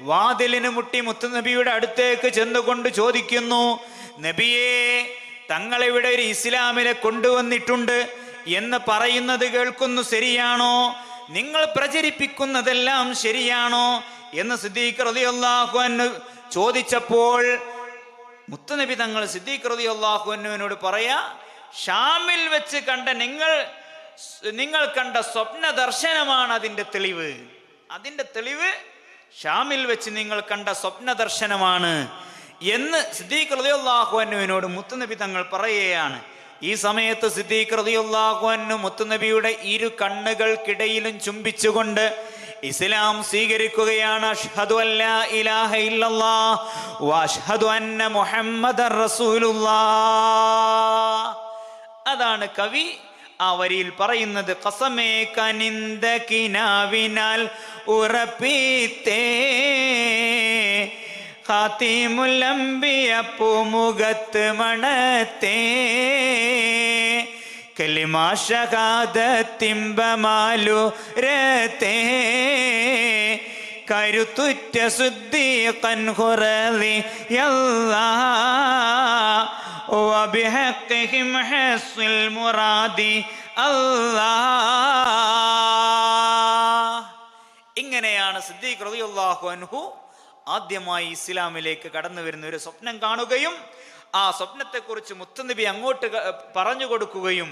വാതിലിന് മുട്ടി മുത്തുനബിയുടെ അടുത്തേക്ക് ചെന്നുകൊണ്ട് ചോദിക്കുന്നു, നബിയേ, തങ്ങളിവിടെ ഒരു ഇസ്ലാമിനെ കൊണ്ടുവന്നിട്ടുണ്ട് എന്ന് പറയുന്നത് കേൾക്കുന്നു, ശരിയാണോ? നിങ്ങൾ പ്രചരിപ്പിക്കുന്നതെല്ലാം ശരിയാണോ എന്ന് സിദ്ദീഖ് റളിയല്ലാഹു അൻഹു ചോദിച്ചപ്പോൾ മുത്തുനബി തങ്ങൾ സിദ്ദീഖ് റളിയല്ലാഹു അൻഹുവിനോട് പറയാ, ഷാമിൽ വെച്ച് കണ്ട നിങ്ങൾ കണ്ട സ്വപ്ന ദർശനമാണ് അതിന്റെ തെളിവ് ഷാമിൽ വെച്ച് നിങ്ങൾ കണ്ട സ്വപ്ന ദർശനമാണ് എന്ന് സിദ്ദീഖ് റളിയല്ലാഹു അൻഹുവിനോട് മുത്തുനബി തങ്ങൾ പറയുകയാണ്. ഈ സമയത്ത് സിദ്ദീഖ് റളിയല്ലാഹു അൻഹു മുത്തുനബിയുടെ ഇരു കണ്ണുകൾക്കിടയിലും ചുംബിച്ചുകൊണ്ട് ഇസ്ലാം സ്വീകരിക്കുകയാണ്. അഷ്ഹദു അല്ലാ ഇലാഹ ഇല്ലല്ലാഹ് വ അഷ്ഹദു അന്ന മുഹമ്മദർ റസൂലുള്ളാഹ്. അതാണ് കവി ആ വരിയിൽ പറയുന്നത്. ഖസമേ കനിന്ദ കിനാവിനാൽ ഉറപ്പീത്തേ, ഖാതിമുൽ അംബിയ പൂമുഖത്ത് മണത്തേ, കലിമാ ഷഹാദത്തിമ്പമാലൂരത്തേ, കരുത്തുറ്റ സുദ്ദീഖൻ ഖുറളിയല്ലാഹ്, വബിഹഖിഹിം ഹസ്സുൽ മുറാദി അല്ലാഹ്. ഇങ്ങനെയാണ് സിദ്ദീഖ് റളിയല്ലാഹു അൻഹു ആദ്യമായി ഇസ്ലാമിലേക്ക് കടന്നു വരുന്ന ഒരു സ്വപ്നം കാണുകയും ആ സ്വപ്നത്തെക്കുറിച്ച് മുത്തുനബി അങ്ങോട്ട് പറഞ്ഞു കൊടുക്കുകയും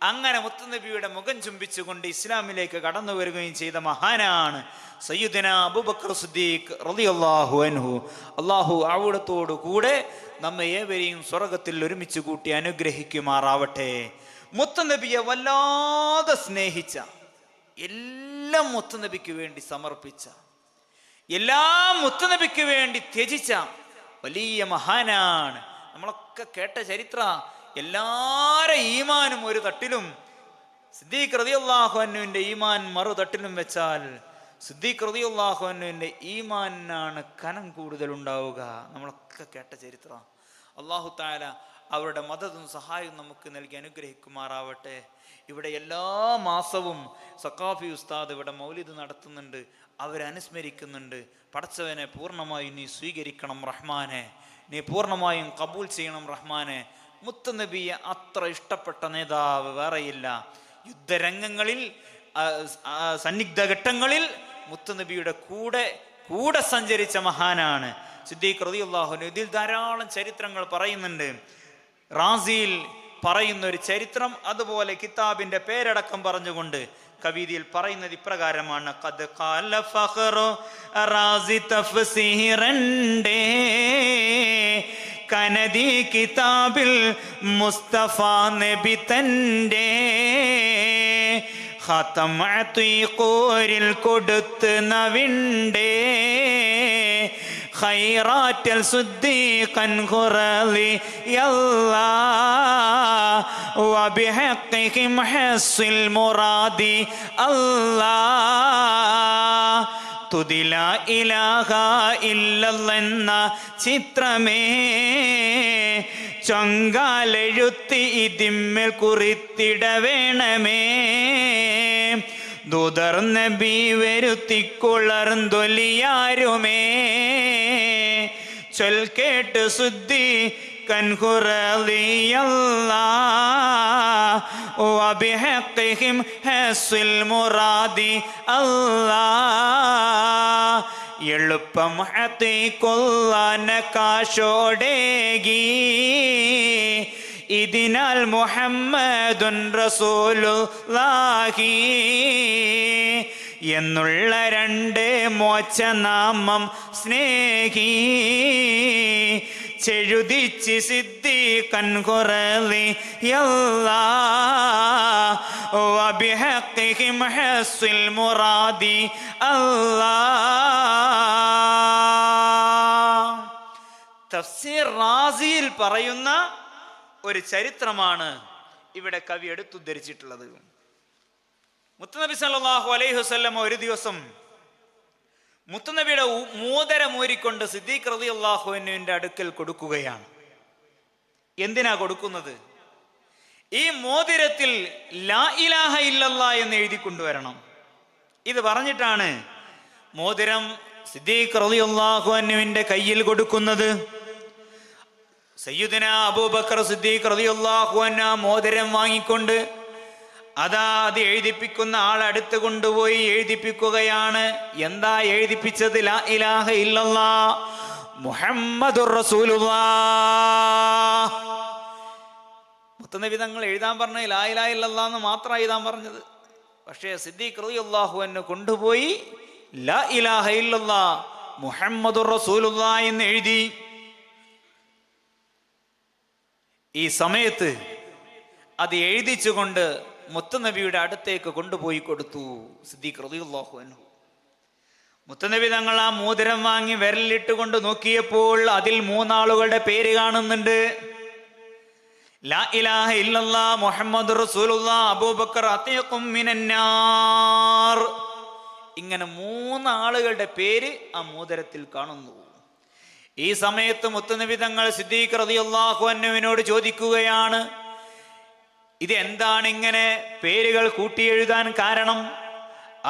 അങ്ങനെ മുത്തുനബിയുടെ മുഖം ചുംബിച്ചുകൊണ്ട് ഇസ്ലാമിലേക്ക് കടന്നു വരികയും ചെയ്ത മഹാനാണ് സയ്യിദുനാ അബൂബക്കർ സിദ്ദീഖ് റളിയല്ലാഹു അൻഹു. അള്ളാഹു അവിടത്തോടു കൂടെ നമ്മെ ഏവരെയും സ്വർഗത്തിൽ ഒരുമിച്ച് കൂട്ടി അനുഗ്രഹിക്കുമാറാവട്ടെ. മുത്തുനബിയെ വല്ലാതെ സ്നേഹിച്ച, എല്ലാം മുത്തുനബിക്ക് വേണ്ടി സമർപ്പിച്ച, എല്ലാം മുത്തുനബിക്ക് വേണ്ടി ത്യജിച്ച വലിയ മഹാനാണ്. നമ്മളൊക്കെ കേട്ട ചരിത്ര. എല്ലാരെ ഈമാനും ഒരു തട്ടിലും സിദ്ദീഖ് റളിയല്ലാഹു അൻഹുവിന്റെ ഈമാൻ മറു തട്ടിലും വെച്ചാൽ സിദ്ദീഖ് റളിയല്ലാഹു അൻഹുവിന്റെ ഈമാനാണ് കനം കൂടുതൽ ഉണ്ടാവുക. നമ്മളൊക്കെ കേട്ട ചരിത്ര. അല്ലാഹു തആല അവരുടെ മദതും സഹായവും നമുക്ക് നൽകി അനുഗ്രഹിക്കുമാറാവട്ടെ. ഇവിടെ എല്ലാ മാസവും സഖാഫി ഉസ്താദ് ഇവിടെ മൗലിദ് നടത്തുന്നുണ്ട്, അവരനുസ്മരിക്കുന്നുണ്ട്. പടച്ചവനെ പൂർണ്ണമായും നീ സ്വീകരിക്കണം റഹ്മാനെ, നീ പൂർണ്ണമായും കബൂൽ ചെയ്യണം റഹ്മാനെ. മുത്തുനബിയെ അത്ര ഇഷ്ടപ്പെട്ട നേതാവ് വേറെയില്ല. യുദ്ധരംഗങ്ങളിൽ, സന്നിഗ്ധ ഘട്ടങ്ങളിൽ മുത്തുനബിയുടെ കൂടെ സഞ്ചരിച്ച മഹാനാണ് സിദ്ദീഖ് റളിയല്ലാഹു അൻഹു. ഇതിൽ ധാരാളം ചരിത്രങ്ങൾ പറയുന്നുണ്ട്. റാസിയിൽ പറയുന്ന ഒരു ചരിത്രം, അതുപോലെ കിതാബിന്റെ പേരടക്കം പറഞ്ഞുകൊണ്ട് കവിതയിൽ പറയുന്നത് ഇപ്രകാരമാണ്: ഖദ് ഖാല ഫഖറു റാസി തഫ്സീറൻഡേ കനദി കിതാബിൽ മുസ്തഫ നബി തന്റെ ഖതം അതീഖൂരിൽ കൊടുത്ത് നവിണ്ടേ ഖൈറാറ്റൽ സുദ്ദീഖൻ ഖുറലി യല്ലാ വബിഹഖിഹിം ഹസ്സിൽ മുറാദി അല്ലാ തുദില ഇലാഹ ഇല്ലല്ലെന്ന ചിത്രമേ ചൊങ്കാലെഴുത്തി ഇതിന്മേൽ കുറിത്തിട വേണമേ ദൂതർ നബി വരുത്തിക്കുളർന്തൊലിയാരുമേ ചൊൽ കേട്ട് സുദ്ദി വബിഹഖിഹിം ഹസ്സിൽ മുറാദി അല്ലാ എളുപ്പം അതീഖുല്ലാന കാശോടേകി ഇതിനാൽ മുഹമ്മദുൻ റസൂലുള്ളാഹി എന്നുള്ള രണ്ട് മോചനാമം സ്നേഹി ചെഴുതിച്ച് സിദ്ദീഖൻ ഖുറലിയല്ലാ വബിഹഖിഹിം ഹസ്സിൽ മുറാദി അല്ലാ. തഫ്സീർ റാസിയിൽ പറയുന്ന ഒരു ചരിത്രമാണ് ഇവിടെ കവി എടുത്തുദ്ധരിച്ചിട്ടുള്ളത്. മുത്തുനബി സല്ലല്ലാഹു അലൈഹി വസല്ലം ഒരു ദിവസം മുത്തുനബിയുടെ മോതിരമൂരിക്കൊണ്ട് സിദ്ദീഖ് റളിയല്ലാഹു അൻഹുവിന്റെ അടുക്കൽ കൊടുക്കുകയാണ്. എന്തിനാ കൊടുക്കുന്നത്? ഈ മോതിരത്തിൽ ലാ ഇലാഹ ഇല്ലല്ലാ എന്ന് എഴുതി കൊണ്ടുവരണം. ഇത് പറഞ്ഞിട്ടാണ് മോതിരം സിദ്ദീഖ് റളിയല്ലാഹു അൻഹുവിന്റെ കയ്യിൽ കൊടുക്കുന്നത്. സയ്യിദുനാ അബൂബക്കർ സിദ്ദീഖ് റളിയല്ലാഹു അൻഹു മോതിരം വാങ്ങിക്കൊണ്ട് അത് എഴുതിപ്പിക്കുന്ന ആൾ അടുത്ത് കൊണ്ടുപോയി എഴുതിപ്പിക്കുകയാണ്. എന്താ എഴുതിപ്പിച്ചത്? ലാ ഇലാഹ ഇല്ലല്ലാ മുഹമ്മദുർ റസൂലുള്ളാഹ്. മുത്തുനബി തങ്ങൾ എഴുതാൻ പറഞ്ഞ ലാ ഇലാഹ ഇല്ലല്ലാ എന്ന് മാത്രം എഴുതാൻ പറഞ്ഞത്. പക്ഷേ സിദ്ദീഖ് റളിയല്ലാഹു അൻഹു കൊണ്ടുപോയി ലാ ഇലാഹ ഇല്ലല്ലാ മുഹമ്മദുർ റസൂലുള്ളാഹ് എന്ന് എഴുതി. ഈ സമയത്ത് അത് എഴുതിച്ചുകൊണ്ട് മുത്തുനബിയുടെ അടുത്തേക്ക് കൊണ്ടുപോയി കൊടുത്തു സിദ്ദീഖ് റളിയല്ലാഹു അൻഹു. മുത്തുനബി തങ്ങൾ ആ മോതിരം വാങ്ങി വിരലിട്ട് കൊണ്ട് നോക്കിയപ്പോൾ അതിൽ മൂന്നാളുകളുടെ പേര് കാണുന്നുണ്ട്. ലാ ഇലാഹ ഇല്ലല്ലാ മുഹമ്മദുർ റസൂലുള്ളാഹ് അബൂബക്കർ അതീഖും മിനന്നാർ. ഇങ്ങനെ മൂന്നാളുകളുടെ പേര് ആ മോതിരത്തിൽ കാണുന്നു. ഈ സമയത്ത് മുത്തുനബി തങ്ങൾ സിദ്ദീഖ് റളിയല്ലാഹു അൻഹുവിനോട് ചോദിക്കുകയാണ്, ഇത് എന്താണ് ഇങ്ങനെ പേരുകൾ കൂട്ടിയെഴുതാൻ കാരണം?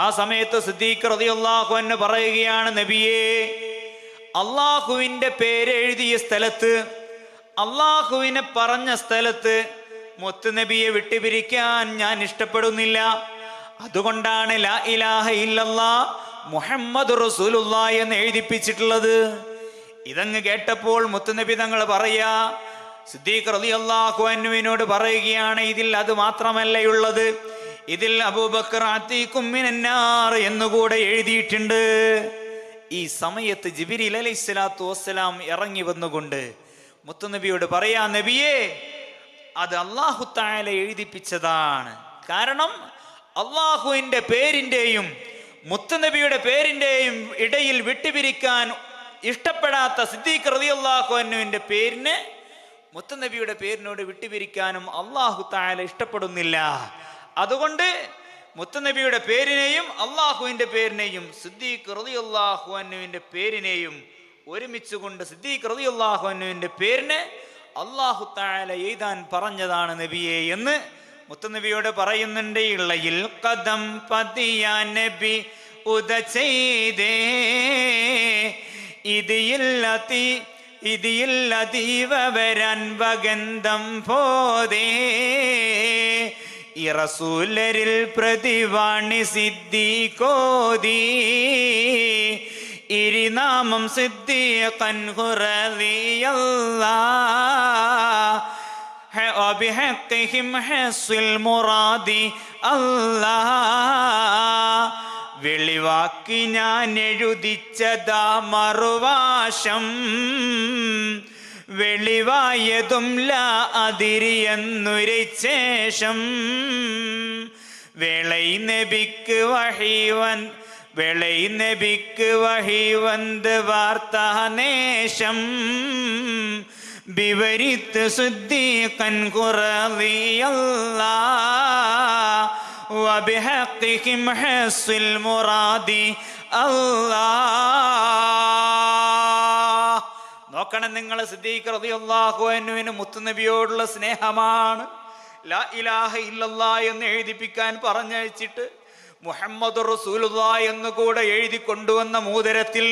ആ സമയത്ത് സിദ്ദീഖ് റളിയല്ലാഹു അൻഹു പറയുകയാണ്, നബിയേ, അള്ളാഹുവിന്റെ പേര് എഴുതിയ സ്ഥലത്ത്, അള്ളാഹുവിനെ പറഞ്ഞ സ്ഥലത്ത് മുത്തുനബിയെ വിട്ടുപിരിക്കാൻ ഞാൻ ഇഷ്ടപ്പെടുന്നില്ല. അതുകൊണ്ടാണ് ലാ ഇലാഹ ഇല്ലല്ലാ മുഹമ്മദ് റസൂലുള്ളാഹി എന്ന് എഴുതിപ്പിച്ചിട്ടുള്ളത്. ഇതങ്ങ് കേട്ടപ്പോൾ മുത്തുനബി തങ്ങൾ പറയാ, സിദ്ദീഖ് റളിയല്ലാഹു അൻഹുവിനോട് പറയുകയാണ്, ഇതിൽ അത് മാത്രമല്ലയുള്ളത്, ഇതിൽ അബൂബക്കർ അതീഖും മിനന്നാർ എന്നുകൂടെ എഴുതിയിട്ടുണ്ട്. ഈ സമയത്ത് ജിബ്രീൽ അലൈഹിസ്സലാത്തു വസ്സലാം ഇറങ്ങി വന്നുകൊണ്ട് മുത്തുനബിയോട് പറയാ, നബിയേ, അത് അല്ലാഹു തആല എഴുതിപ്പിച്ചതാണ്. കാരണം അള്ളാഹുവിന്റെ പേരിന്റെയും മുത്തുനബിയുടെ പേരിന്റെയും ഇടയിൽ വിട്ടുപിരിക്കാൻ ഇഷ്ടപ്പെടാത്ത സിദ്ദീഖ് റളിയല്ലാഹു അൻഹുവിന്റെ പേരിന് മുത്തുനബിയുടെ പേരിനോട് വിട്ടുപിരിക്കാനും അല്ലാഹു തആല ഇഷ്ടപ്പെടുന്നില്ല. അതുകൊണ്ട് മുത്തുനബിയുടെ പേരിനെയും അള്ളാഹുവിന്റെ പേരിനെയും സിദ്ദീഖ് റളിയല്ലാഹു അൻഹുവിന്റെ പേരിനെയും ഒരുമിച്ചുകൊണ്ട് സിദ്ദീഖ് റളിയല്ലാഹു അൻഹുവിന്റെ പേരിന് അല്ലാഹു തആല എഴുതാൻ പറഞ്ഞതാണ് നബിയെ എന്ന് മുത്തുനബിയോട് പറയുന്നുണ്ട്. ഇളയിൽ കദം പതിയാ നബി ഉദ ചെയ്തേ, ഇതിയില്ലതീവ വരാൻ വഗന്ധം പോതേ, ഈ റസൂലരിൽ പ്രതിവാണി സിദ്ദീഖോദി, ഇരിനാമം സിദ്ദീഖൻ റളിയല്ലാഹ് വബിഹഖിഹിം ഹസ്ൽ മുറാദി അല്ലാഹ്. വെളിവാക്കി ഞാൻ എഴുതിച്ചതാ മറുവാശം, വെളിവായതും ലാ അതിരിയെന്നുരശേഷം, വേളൈ നബിക്ക് വഹി വന്ത് വാർത്താനേശം, വിവരിത്ത് സിദ്ദീഖൻ റളിയല്ലാഹ് വബിഹഖിഹിം ഹസ്ൽ മുറാദി അല്ലാഹ്. നോക്കണം നിങ്ങൾ, സിദ്ദീഖ് റളിയല്ലാഹു അൻഹുവിന് മുത്തുനബിയോടുള്ള സ്നേഹമാണ്. ലാ ഇലാഹ ഇല്ലല്ലാഹ് എന്ന് എഴുതിപ്പിക്കാൻ പറഞ്ഞയച്ചിട്ട് മുഹമ്മദ് റസൂലുള്ളാഹി എന്ന് കൂടെ എഴുതി കൊണ്ടുവന്ന മോതിരത്തിൽ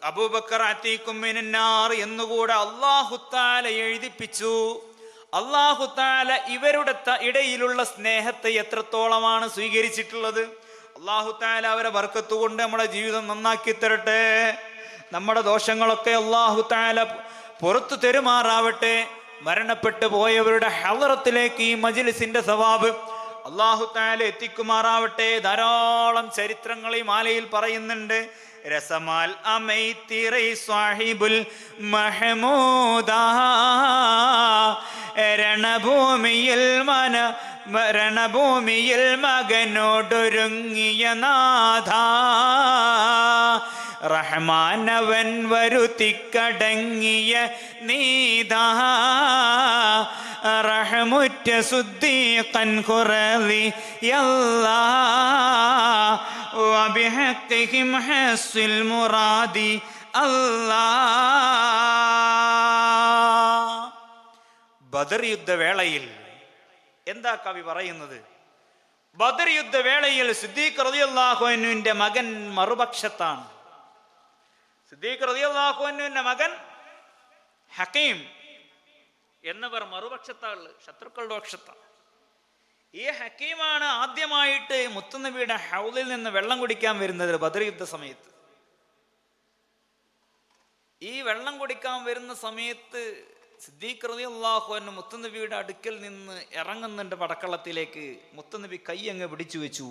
അബൂബക്കർ അതീഖും മിനന്നാർ എന്നുകൂടെ അല്ലാഹു തആല എഴുതിപ്പിച്ചു. അല്ലാഹു തആല ഇവരുടെ ഇടയിലുള്ള സ്നേഹത്തെ എത്രത്തോളമാണ് സ്വീകരിച്ചിട്ടുള്ളത്. അല്ലാഹു തആല അവരെ ബർക്കത്ത് കൊണ്ട് നമ്മുടെ ജീവിതം നന്നാക്കി തരട്ടെ. നമ്മുടെ ദോഷങ്ങളൊക്കെ അല്ലാഹു തആല പുറത്തു തെരുമാറാവട്ടെ. മരണപ്പെട്ടു പോയവരുടെ ഹളറത്തിലേക്ക് ഈ മജ്ലിസിന്റെ സവാബ് അല്ലാഹു തആല എത്തിക്കുമാറാവട്ടെ. ധാരാളം ചരിത്രങ്ങൾ ഈ മാലയിൽ പറയുന്നുണ്ട്. രസമാൽ അമൈത്തിറൈ സാഹിബുൽ മഹമൂദ, രണഭൂമിയിൽ മകനോടൊരുങ്ങിയ നാഥ, റഹ്മാനവൻ വരുത്തിക്കടങ്ങിയ നീതാ, റഹ്മുറ്റ സുദ്ദീഖൻ റളിയല്ലാഹ് വബിഹഖിഹിം ഹസ്ൽ മുറാദി അല്ലാഹ്. ബദർ യുദ്ധവേളയിൽ എന്താ കവി പറയുന്നത്? ബദർ യുദ്ധവേളയിൽ സിദ്ദീഖ് റളിയല്ലാഹു അൻഹുവിന്റെ മകൻ മറുപക്ഷത്താണ്. സിദ്ദീഖ് റളിയല്ലാഹു അൻഹുവിന്റെ മകൻ ഹക്കീം എന്നിവർ മറുപക്ഷത്താണ്, ശത്രുക്കളുടെ പക്ഷത്താണ്. ഈ ഹക്കീമാണ് ആദ്യമായിട്ട് മുത്തുനബിയുടെ ഹൗദിൽ നിന്ന് വെള്ളം കുടിക്കാൻ വരുന്നത് ബദർ യുദ്ധ സമയത്ത്. ഈ വെള്ളം കുടിക്കാൻ വരുന്ന സമയത്ത് സിദ്ദീഖ് റളിയല്ലാഹു അൻഹു മുത്തുനബിയുടെ അടുക്കൽ നിന്ന് ഇറങ്ങുന്നുണ്ട് പടക്കളത്തിലേക്ക്. മുത്തുനബി കൈ അങ്ങ് പിടിച്ചു വെച്ചു.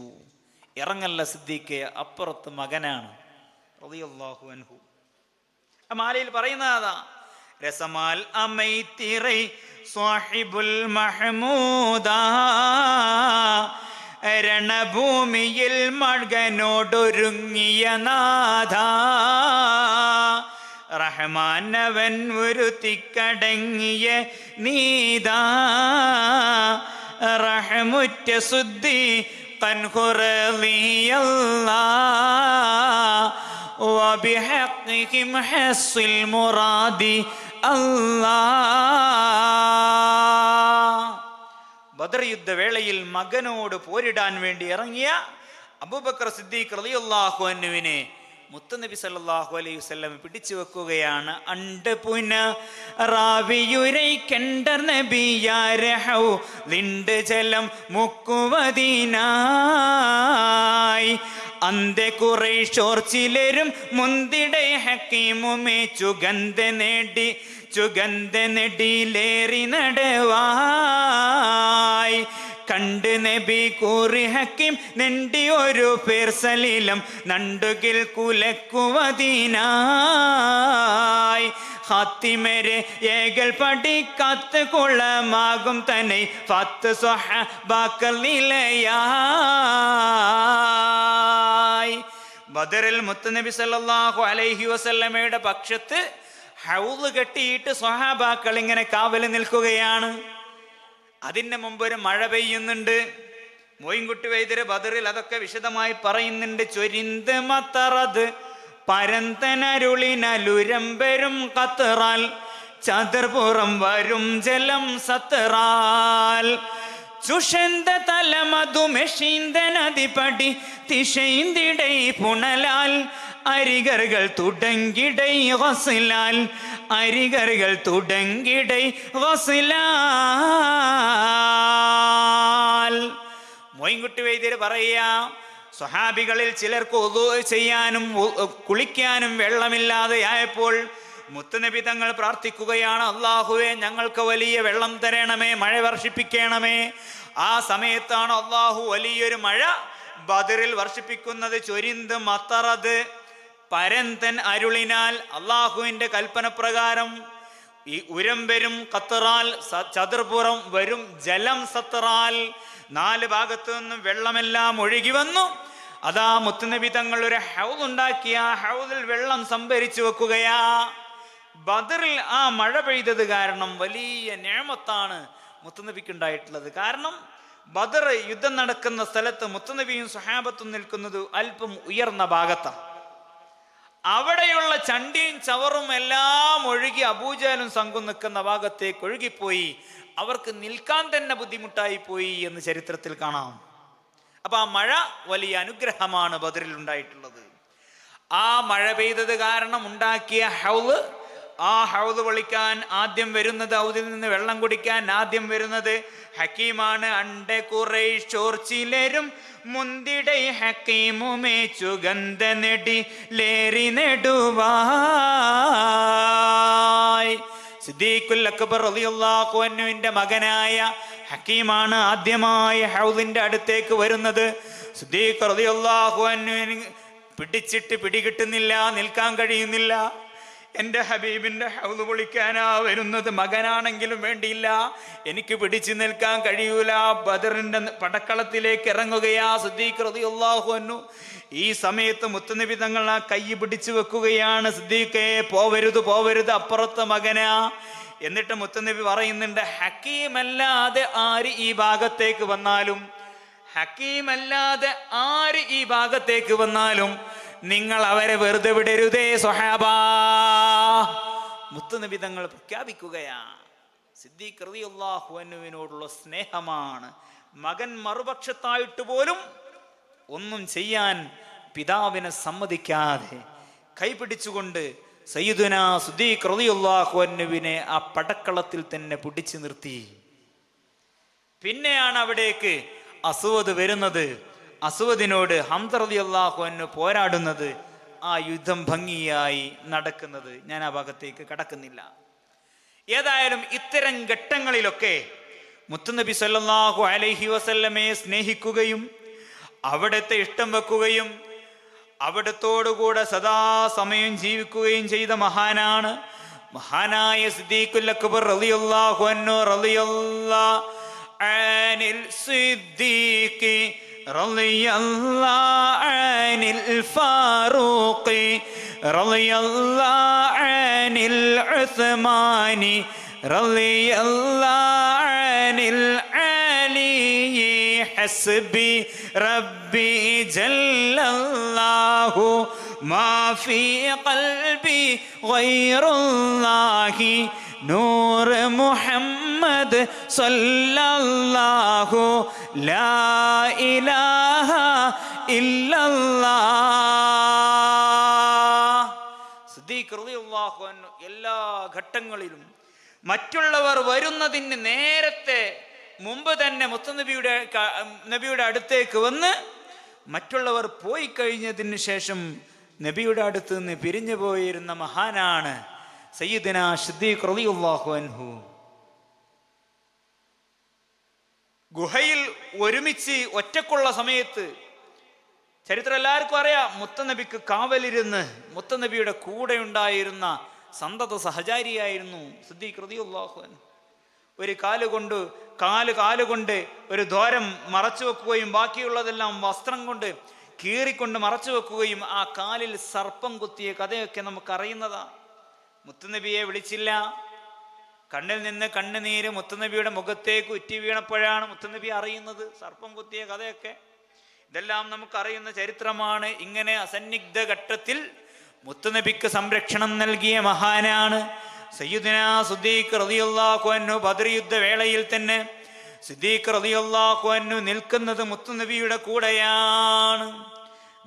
ഇറങ്ങല്ല സിദ്ദീഖെ, അപ്പുറത്ത് മകനാണ് റളിയല്ലാഹു അൻഹു. ആ മാലയിൽ പറയുന്നതാ, രസമാൽ അമൈത്തിറൈ സാഹിബുൽ മഹമൂദ, രണഭൂമിയിൽ മകനോടൊരുങ്ങിയ നാഥ, റഹ്മാനവൻ വരുത്തിക്കടങ്ങിയ നീതാ, റഹ്മുറ്റ സുദ്ദീഖൻ റളിയല്ലാഹ് വബിഹഖിഹിം ഹസ്ൽ മുറാദി അല്ലാഹ്. ബദർ യുദ്ധവേളയിൽ മകനോട് പോരിടാൻ വേണ്ടി ഇറങ്ങിയ അബൂബക്കർ സിദ്ദീഖ് റളിയല്ലാഹു അൻഹുവിനെ മുത്തുനബി സല്ലല്ലാഹു അലൈഹി വസല്ലം പിടിച്ചു വെക്കുകയാണ്. അണ്ട് പുന റാവിയുരൈ കണ്ടർ നബിയാരഹൗ ലിണ്ട് ജലം മുക്കുവതിനായി, അന്തെ ഖുറൈശോർ ചിലരും മുന്തിടൈ ഹക്കീമുമേ ചുഗന്ധ നെടിയിലേറി നടവായി കണ്ട് നബി കൂറി ഹക്കീം നെണ്ടി ഒരു പേർ സലീലം നണ്ടുകിൽ കുലക്കുവതിനായി ഹാത്തിമരെ ഏകൽ പഠിക്കാത്ത കുളമാകും തന്നെ ഫത്ത് സ്വഹബാക്കൾ നിലയായി. ബദറിൽ മുത്തുനബി സല്ലല്ലാഹു അലൈഹി വസല്ലമയുടെ പക്ഷത്ത് ഹൗദ് കെട്ടിയിട്ട് സ്വഹാബാക്കൾ ഇങ്ങനെ കാവൽ നിൽക്കുകയാണ്. അതിന് മുമ്പ് ഒരു മഴ പെയ്യുന്നുണ്ട്. മോയിൻകുട്ടി വൈദ്യര് ബദറിൽ അതൊക്കെ വിശദമായി പറയുന്നുണ്ട്. ചൊരിന്ത് മത്തറത് പരന്തനരുളിനലുരമ്പരും കത്തറാൽ ചതുർപുറം വരും ജലം സത്തറാൽ ചുഷന്ത തലമതുമെഷീന്ത നദിപടി തിശൈന്തിടൈ പുണലാൽ അരികറുകൾ തുടങ്ങിടൈ ഗസ്ലാൽ അരികറുകൾ തുടങ്ങിടൈ ഗസ്ലാൽ. മോയിൻകുട്ടി വൈദ്യര് പറയാ, സ്വഹാബികളിൽ ചിലർക്ക് ഉളൂ ചെയ്യാനും കുളിക്കാനും വെള്ളമില്ലാതെ ആയപ്പോൾ മുത്തുനബി തങ്ങൾ പ്രാർത്ഥിക്കുകയാണ്, അള്ളാഹുവേ ഞങ്ങൾക്ക് വലിയ വെള്ളം തരണമേ, മഴ വർഷിപ്പിക്കണമേ. ആ സമയത്താണ് അള്ളാഹു വലിയൊരു മഴ ബദറിൽ വർഷിപ്പിക്കുന്നത്. ചൊരിന്ത് മത്തറത് പരന്തൻ അരുളിനാൽ, അള്ളാഹുവിന്റെ കൽപ്പന പ്രകാരം ഈ ഉരമ്പരും കത്തറാൽ ചതുർപുറം വരും ജലം സത്തറാൽ, 4 ഭാഗത്തു നിന്നും വെള്ളമെല്ലാം ഒഴുകി വന്നു. അതാ മുത്തുനബി തങ്ങൾ ഒരു ഹൗദ് ഉണ്ടാക്കിയ ആ ഹൗദിൽ വെള്ളം സംഭരിച്ചു വെക്കുകയാ. ബദറിൽ ആ മഴ പെയ്തത് കാരണം വലിയ നിഅമത്താണ് മുത്തുനബിക്ക് ഉണ്ടായിട്ടുള്ളത്. കാരണം ബദർ യുദ്ധം നടക്കുന്ന സ്ഥലത്ത് മുത്തുനബിയും സ്വഹാബത്തും നിൽക്കുന്നത് അല്പം ഉയർന്ന ഭാഗത്താണ്. അവിടെയുള്ള ചണ്ടിയും ചവറും എല്ലാം ഒഴുകി അബൂജഹലും സംഘം നിൽക്കുന്ന ഭാഗത്തേക്ക് ഒഴുകിപ്പോയി. അവർക്ക് നിൽക്കാൻ തന്നെ ബുദ്ധിമുട്ടായി പോയി എന്ന് ചരിത്രത്തിൽ കാണാം. അപ്പൊ ആ മഴ വലിയ അനുഗ്രഹമാണ് ബദറിൽ ഉണ്ടായിട്ടുള്ളത്. ആ മഴ പെയ്തത് കാരണം ഉണ്ടാക്കിയ ഹൗദ്, ആ ഹൗദ് പൊളിക്കാൻ ആദ്യം വരുന്നത്, ഹൗദിൽ നിന്ന് വെള്ളം കുടിക്കാൻ ആദ്യം വരുന്നത് ഹക്കീമാണ്. അണ്ടെ ഖുറൈശോർ ചിലരും മുന്തിടൈ ഹക്കീമുമേ ചുഗന്ധ നെടിയിലേറി നെടുവായി. സിദ്ദീഖുൽ അക്ബർ റളിയല്ലാഹു അൻഹുവിന്റെ മകനായ ഹക്കീമാണ് ആദ്യമായി ഹൗദിന്റെ അടുത്തേക്ക് വരുന്നത്. സിദ്ദീഖ് റളിയല്ലാഹു അൻഹുവിന് പിടികിട്ടുന്നില്ല, നിൽക്കാൻ കഴിയുന്നില്ല. എൻ്റെ ഹബീബിൻ്റെ ഹൗദ് പൊളിക്കാനാ വരുന്നത്, മകനാണെങ്കിലും വേണ്ടിയില്ല, എനിക്ക് പിടിച്ചു നിൽക്കാൻ കഴിയൂല. ബദറിന്റെ പടക്കളത്തിലേക്ക് ഇറങ്ങുകയാ സിദ്ദീഖ് റളിയല്ലാഹു അൻഹു. ഈ സമയത്ത് മുത്തുനബി തങ്ങൾ ആ കൈ പിടിച്ചു വെക്കുകയാണ്. സിദ്ദീഖേ പോവരുത്, അപ്പുറത്തെ മകനാ. എന്നിട്ട് മുത്തുനബി പറയുന്നുണ്ട്, ഹക്കീമല്ലാതെ ആര് ഈ ഭാഗത്തേക്ക് വന്നാലും നിങ്ങൾ അവരെ വെറുതെ വിടരുതേ സ്വഹാബാ. മുത്തുനബി തങ്ങൾ പ്രഖ്യാപിക്കുകയാണ്. സിദ്ദീഖ് റളിയല്ലാഹു അൻഹുവിനോടുള്ള സ്നേഹമാണ്. മകൻ മറുപക്ഷത്തായിട്ട് പോലും ഒന്നും ചെയ്യാൻ പിതാവിനെ സമ്മതിക്കാതെ കൈപിടിച്ചുകൊണ്ട് സയ്യിദുനാ സിദ്ദീഖ് റളിയല്ലാഹു അൻഹുവിനെ ആ പടക്കളത്തിൽ തന്നെ പിടിച്ചു നിർത്തി. പിന്നെയാണ് അവിടേക്ക് അസ്വദ് വരുന്നത്. അസ്വദിനോട് ഹംസ റളിയല്ലാഹു അൻഹു പോരാടുന്നത്. ആ യുദ്ധം ഭംഗിയായി നടക്കുന്നത്. ഞാൻ ആ ഭാഗത്തേക്ക് കടക്കുന്നില്ല. ഏതായാലും ഇത്തരം ഘട്ടങ്ങളിലൊക്കെ മുത്തുനബി സല്ലല്ലാഹു അലൈഹി വസല്ലമയെ സ്നേഹിക്കുകയും അവിടുത്തെ ഇഷ്ടം വെക്കുകയും അവിടത്തോടുകൂടെ സദാസമയം ജീവിക്കുകയും ചെയ്ത മഹാനാണ് മഹാനായ സിദ്ദീഖുൽ അക്ബർ റളിയല്ലാഹു അൻഹു. റളിയല്ലാഹു അനിൽ സിദ്ദീഖി റളിയല്ലാഹു അനിൽ ഫാറൂഖി റളിയല്ലാഹു അനിൽ ഉസ്മാനി റളിയല്ലാഹു അനിൽ അലി ഹസ്ബി റബ്ബി ജല്ലല്ലാഹു മാ ഫീ ഖൽബി ഗൈറുല്ലാഹി നൂർ മുഹമ്മദ് സല്ലല്ലാഹു ലാ ഇലാഹ ഇല്ലല്ലാഹ്. സിദ്ദീഖ് റളിയല്ലാഹു അൻഹു എല്ലാ ഘട്ടങ്ങളിലും മറ്റുള്ളവർ വരുന്നതിന് നേരത്തെ മുമ്പ് തന്നെ മുത്തുനബിയുടെ അടുത്തേക്ക് വന്ന് മറ്റുള്ളവർ പോയി കഴിഞ്ഞതിന് ശേഷം നബിയുടെ അടുത്ത് നിന്ന് പിരിഞ്ഞു പോയിരുന്ന മഹാനാണ് സയ്യിദുനാ സിദ്ദീഖ് റളിയല്ലാഹു അൻഹു. ഗുഹയിൽ ഒരുമിച്ച് ഒറ്റക്കുള്ള സമയത്ത് ചരിത്രം എല്ലാവർക്കും അറിയാം, മുത്തനബിക്ക് കാവലിരുന്ന് മുത്തനബിയുടെ കൂടെ ഉണ്ടായിരുന്ന സന്തത സഹചാരിയായിരുന്നു സിദ്ദീഖ് റളിയല്ലാഹു അൻഹു. ഒരു കാലുകൊണ്ട് ഒരു ദ്വാരം മറച്ചു വെക്കുകയും ബാക്കിയുള്ളതെല്ലാം വസ്ത്രം കൊണ്ട് കീറിക്കൊണ്ട് മറച്ചു വെക്കുകയും ആ കാലിൽ സർപ്പം കുത്തിയ കഥയൊക്കെ നമുക്കറിയുന്നതാ. മുത്തുനബിയെ വിളിച്ചില്ല. കണ്ണിൽ നിന്ന് കണ്ണുനീര് മുത്തുനബിയുടെ മുഖത്തേക്ക് ഉറ്റി വീണപ്പോഴാണ് മുത്തുനബി അറിയുന്നത് സർപ്പം കുത്തിയ കഥയൊക്കെ. ഇതെല്ലാം നമുക്കറിയുന്ന ചരിത്രമാണ്. ഇങ്ങനെ അസന്നിഗ്ധ ഘട്ടത്തിൽ മുത്തുനബിക്ക് സംരക്ഷണം നൽകിയ മഹാനാണ് സയ്യിദുനാ സിദ്ദീഖ് റളിയല്ലാഹു അൻഹു. ബദർ യുദ്ധ വേളയിൽ തന്നെ സിദ്ദീഖ് റളിയല്ലാഹു അൻഹു നിൽക്കുന്നത് മുത്തുനബിയുടെ കൂടെയാണ്.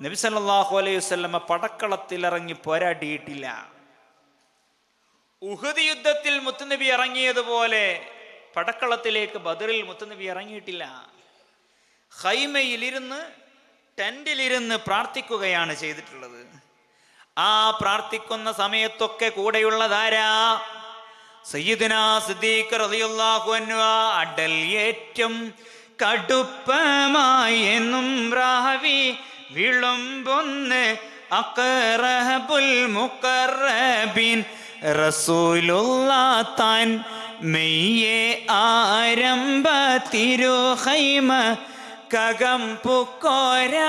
നബി സല്ലല്ലാഹു അലൈഹി വസല്ലമ പടക്കളത്തിൽ ഇറങ്ങി പോരാടിയിട്ടില്ല. ഉഹദ് യുദ്ധത്തിൽ മുത്തുനബി ഇറങ്ങിയതുപോലെ പടക്കളത്തിലേക്ക് ബദറിൽ മുത്തുനബി ഇറങ്ങിയിട്ടില്ല. ഖൈമയിലിരുന്ന് ടെന്റിലിരുന്ന് പ്രാർത്ഥിക്കുകയാണ് ചെയ്തിട്ടുള്ളത്. ആ പ്രാർത്ഥിക്കുന്ന സമയത്തൊക്കെ കൂടെയുള്ളതാരാ? സയ്യിദുനാ സിദ്ദീഖ് റളിയല്ലാഹു അൻഹു. അടൽ ഏറ്റം കടുപ്പമായി എന്നും റാവി വിളുമ്പൊന്ന് അഖറബുൽ മുഖറബീൻ റസൂലുള്ളാഹ് താൻ മെയ്യെ ആരംഭ തിരുഖൈമ കകം പുക്കോരായി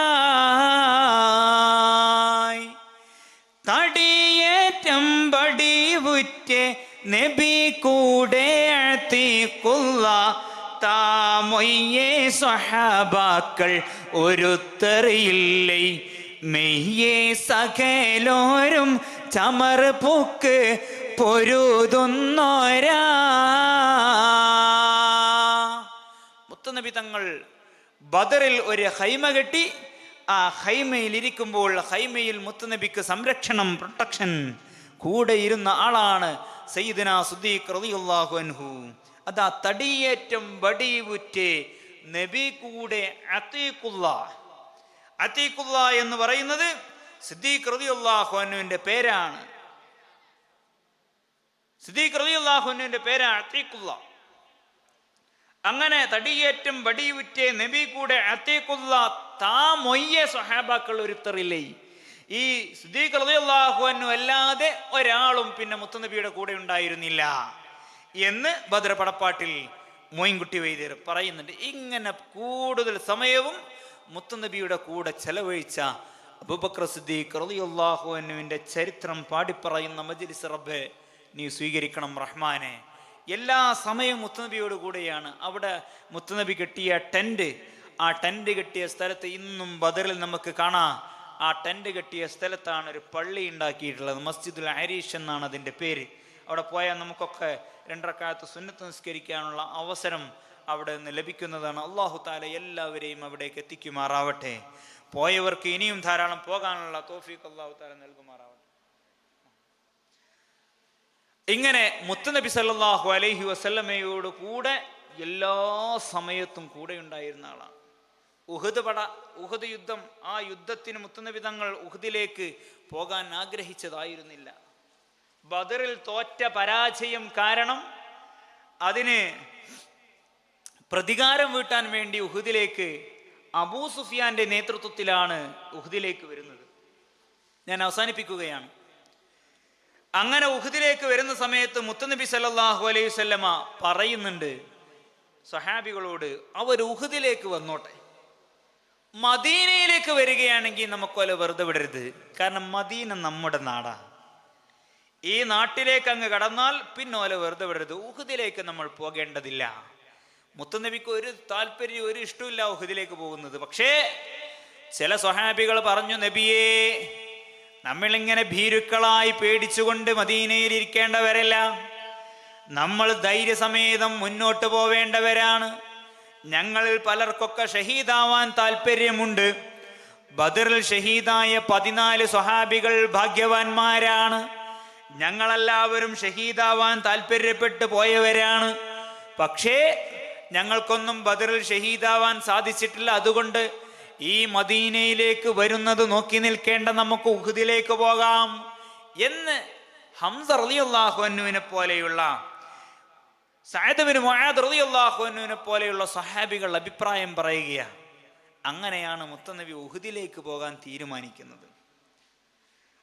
തടിയേറ്റം ബടിവുറ്റേ നബി കൂടെ അത്തീഖുള്ള താമൊയ്യേ സ്വഹാബാക്കൾ ഒരുത്തറിയില്ലേ മെയ്യേ സകലോരും ചമർ പൂക്ക് പൊരുതുന്നോരാ. മുത്തുനബി തങ്ങൾ ബദറിൽ ഒരു ഹൈമ കെട്ടി. ആ ഹൈമയിൽ ഇരിക്കുമ്പോൾ ഹൈമയിൽ മുത്തുനബിക്ക് സംരക്ഷണം, പ്രൊട്ടക്ഷൻ കൂടെ ഇരുന്ന ആളാണ് സയ്യിദുനാ സിദ്ദീഖ് റളിയല്ലാഹു അൻഹു. അതാ തടിയേറ്റം ബടിവുറ്റേ നബി കൂടെ അത്തീഖുള്ള എന്ന് പറയുന്നത് സിദ്ദീഖ് റളിയല്ലാഹു അൻഹുവിന്റെ പേരാണ്. സിദ്ദീഖ് റളിയല്ലാഹു അൻഹുവിന്റെ പേരാണ് അത്തീഖുള്ള. അങ്ങനെ തടിയേറ്റം ബടിവുറ്റേ നബി കൂടെ അത്തീഖുള്ള താമൊയ്യ സ്വഹാബാക്കൾ ഒരുത്തറില്ലേ. ഈ സിദ്ദീഖ് റളിയല്ലാഹു അൻഹു അല്ലാതെ ഒരാളും പിന്നെ മുത്തുനബിയുടെ കൂടെ ഉണ്ടായിരുന്നില്ല എന്ന് ബദർ പടപ്പാട്ടിൽ മോയിൻകുട്ടി വൈദ്യർ പറയുന്നുണ്ട്. ഇങ്ങനെ കൂടുതൽ സമയവും മുത്തുനബിയുടെ കൂടെ ചെലവഴിച്ച അബൂബക്കർ സിദ്ദീഖ് റളിയല്ലാഹു അൻഹുവിന്റെ ചരിത്രം പാടിപ്പറയുന്ന മജ്ലിസ് റബ്ബേ നീ സ്വീകരിക്കണം റഹ്മാനെ. എല്ലാ സമയവും മുത്തുനബിയോട് കൂടെയാണ്. അവിടെ മുത്തുനബി കെട്ടിയ ടെന്റ്, ആ ടെന്റ് കെട്ടിയ സ്ഥലത്ത് ഇന്നും ബദറിൽ നമുക്ക് കാണാം. ആ ടെന്റ് കെട്ടിയ സ്ഥലത്താണ് ഒരു പള്ളി ഉണ്ടാക്കിയിട്ടുള്ളത്. മസ്ജിദുൽ അരീഷ് എന്നാണ് അതിൻ്റെ പേര്. അവിടെ പോയാൽ നമുക്കൊക്കെ 2 റക്അത്ത് സുന്നത്ത് നിസ്കരിക്കാനുള്ള അവസരം അവിടെ നിന്ന് ലഭിക്കുന്നതാണ്. അല്ലാഹു തആല എല്ലാവരെയും അവിടേക്ക് എത്തിക്കുമാറാവട്ടെ. പോയവർക്ക് ഇനിയും ധാരാളം പോകാനുള്ള തൗഫീഖ് അല്ലാഹു തആല നൽകുമാറാവട്ടെ. ഇങ്ങനെ മുത്തുനബി സല്ലല്ലാഹു അലൈഹി വസല്ലമയോട് കൂടെ എല്ലാ സമയത്തും കൂടെ ഉണ്ടായിരുന്ന ആളാണ്. ഉഹദ് യുദ്ധം, ആ യുദ്ധത്തിന് മുത്തുനബി തങ്ങൾ ഉഹദിലേക്ക് പോകാൻ ആഗ്രഹിച്ചതായിരുന്നില്ല. ബദറിൽ തോറ്റ പരാജയം കാരണം അതിന് പ്രതികാരം വീട്ടാൻ വേണ്ടി ഉഹദിലേക്ക് അബൂ സുഫിയാന്റെ നേതൃത്വത്തിലാണ് ഉഹദിലേക്ക് വരുന്നത്. ഞാൻ അവസാനിപ്പിക്കുകയാണ്. അങ്ങനെ ഉഹദിലേക്ക് വരുന്ന സമയത്ത് മുത്തുനബി സല്ലല്ലാഹു അലൈഹി വസല്ലമ പറയുന്നുണ്ട് സഹാബികളോട്, അവർ ഉഹദിലേക്ക് വന്നോട്ടെ, മദീനയിലേക്ക് വരികയാണെങ്കിൽ നമുക്കൊല വെറുതെ വിടരുത്. കാരണം മദീന നമ്മുടെ നാടാണ്. ഈ നാട്ടിലേക്ക് അങ്ങ് കടന്നാൽ പിന്നോല വെറുതെ വിടരുത്. ഉഹദിലേക്ക് നമ്മൾ പോകേണ്ടതില്ല. മുത്തുനബിക്ക് ഒരു താല്പര്യം, ഒരു ഇഷ്ടമില്ല ഉഹദിലേക്ക് പോകുന്നത്. പക്ഷേ ചില സ്വഹാബികൾ പറഞ്ഞു, നബിയേ, നമ്മളിങ്ങനെ ഭീരുക്കളായി പേടിച്ചുകൊണ്ട് മദീനയിൽ ഇരിക്കേണ്ടവരല്ല. നമ്മൾ ധൈര്യസമേതം മുന്നോട്ട് പോവേണ്ടവരാണ്. ഞങ്ങളിൽ പലർക്കൊക്കെ ഷഹീദാവാൻ താല്പര്യമുണ്ട്. ബദറിൽ ഷഹീദായ 14 സ്വഹാബികൾ ഭാഗ്യവാന്മാരാണ്. ഞങ്ങളെല്ലാവരും ഷഹീദാവാൻ താല്പര്യപ്പെട്ടു പോയവരാണ്. പക്ഷേ ഞങ്ങൾക്കൊന്നും ബദറിൽ ഷഹീദാവാൻ സാധിച്ചിട്ടില്ല. അതുകൊണ്ട് ഈ മദീനയിലേക്ക് വരുന്നത് നോക്കി നിൽക്കേണ്ട, നമുക്ക് ഉഹുദിലേക്ക് പോകാം എന്ന് ഹംസ റളിയല്ലാഹു അൻഹുവിനെ പോലെയുള്ള, സഅദ് ബിൻ മുആദ് റളിയല്ലാഹു അൻഹുവിനെ പോലെയുള്ള സ്വഹാബികൾ അഭിപ്രായം പറയുകയാണ്. അങ്ങനെയാണ് മുത്തനബി ഉഹുദിലേക്ക് പോകാൻ തീരുമാനിക്കുന്നത്.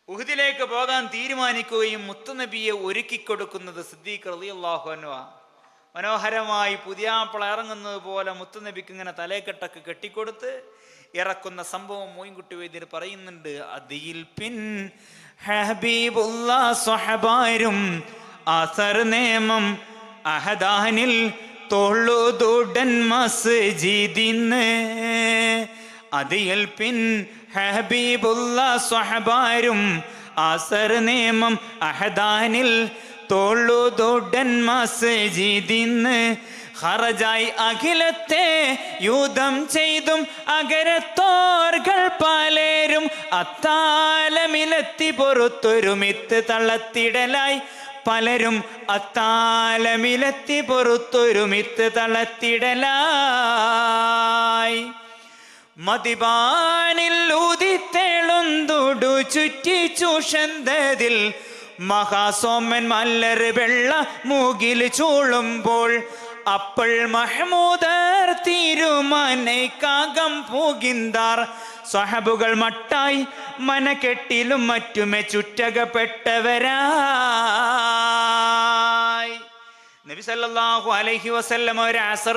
ഉഹുദിലേക്ക് പോകാൻ തീരുമാനിക്കുകയും മുത്തനബിയെ ഒരുക്കിക്കൊടുക്കുന്നത് സിദ്ദീഖ് റളിയല്ലാഹു അൻഹു. മനോഹരമായി പുതിയാപ്പിള ഇറങ്ങുന്നത് പോലെ മുത്തനബിക്ക് ഇങ്ങനെ തലേക്കെട്ടൊക്കെ കെട്ടിക്കൊടുത്ത് ഇറക്കുന്ന സംഭവം മോയിൻകുട്ടി വൈദ്യർ പറയുന്നുണ്ട്. അതിൽ പിൻ ഹബീബുല്ലാ സ്വഹബാരും അസർ നേമം അഹദാനിൽ തൊഴുതുടൻ മസ്ജിദിന്ന്. അതിൽ പിൻ ഹബീബുല്ലാ സ്വഹബാരും അസർ നേമം അഹദാനിൽ തൊഴുതുടൻ മസ്ജിദിന്ന്. ഖറജായി അഖിലത്തെ യുദ്ധം ചെയ്തും അകരത്തോർകൾ പലരും അത്താലമിലെത്തി പൊറുത്തൊരുമിത്ത് തള്ളത്തിടലായി. പലരും അത്താലമിലെത്തി പൊറുത്തൊരുമിത്ത് തള്ളത്തിടലായി. മദിബാനിൽ ഊതിത്തെളുന്തുടു ചുറ്റി ചൂഷന്തതിൽ മഹാസോമൻ മല്ലർ വെള്ള മൂകിൽ ചൂളുമ്പോൾ അപ്പോൾ മഹ്മൂദർ തിരുമനൈക്കാകം പൂകിന്താർ. സ്വഹബുകൾ മട്ടായി മനക്കെട്ടിലും മറ്റുമെ ചുറ്റകപ്പെട്ടവരായി. നബി സല്ലല്ലാഹു അലൈഹി വസല്ലം ഒരു അസർ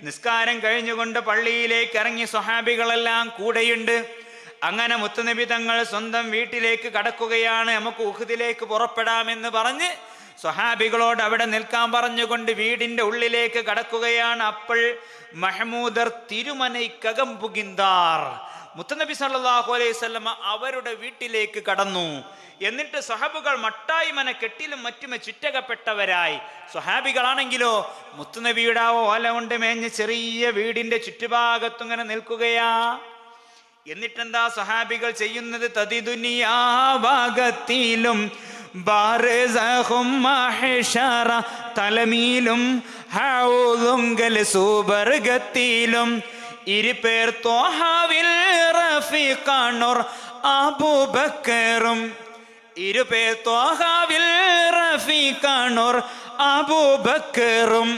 നിസ്കാരം കഴിഞ്ഞുകൊണ്ട് പള്ളിയിലേക്ക് ഇറങ്ങി. സ്വഹാബികളെല്ലാം കൂടെയുണ്ട്. അങ്ങനെ മുത്തുനബി തങ്ങൾ സ്വന്തം വീട്ടിലേക്ക് കടക്കുകയാണ്. നമുക്ക് ഉഹുദിലേക്ക് പുറപ്പെടാമെന്ന് പറഞ്ഞ് സ്വഹാബികളോട് അവിടെ നിൽക്കാൻ പറഞ്ഞുകൊണ്ട് വീടിന്റെ ഉള്ളിലേക്ക് കടക്കുകയാണ്. അപ്പോൾ മഹ്മൂദർ തിരുമനൈക്കകം പുകിന്താർ, മുത്തുനബി സല്ലല്ലാഹു അലൈഹി വസല്ലം അവരുടെ വീട്ടിലേക്ക് കടന്നു. എന്നിട്ട് സ്വഹാബുകൾ മട്ടായി മനക്കെട്ടിലും മറ്റുമെ ചുറ്റകപ്പെട്ടവരായി. സ്വഹാബികളാണെങ്കിലോ മുത്തുനബിയുടെ ഓല കൊണ്ട് മേഞ്ഞ് ചെറിയ വീടിന്റെ ചുറ്റുഭാഗത്തും ഇങ്ങനെ നിൽക്കുകയാ. എന്നിട്ടെന്താ സ്വഹാബികൾ ചെയ്യുന്നത്? തദിദുനിയാഭാഗത്തിലും ബാർസഖും മഹ്ശറ തലമീലും ഹൗലുങ്കൽ സുബർഗത്തിലും ഇരുപേർ ത്വഹാവിൽ റഫീഖാണോർ അബൂബക്കറും. ഇരുപേർ ത്വഹാവിൽ റഫീഖാണോർ അബൂബക്കറും.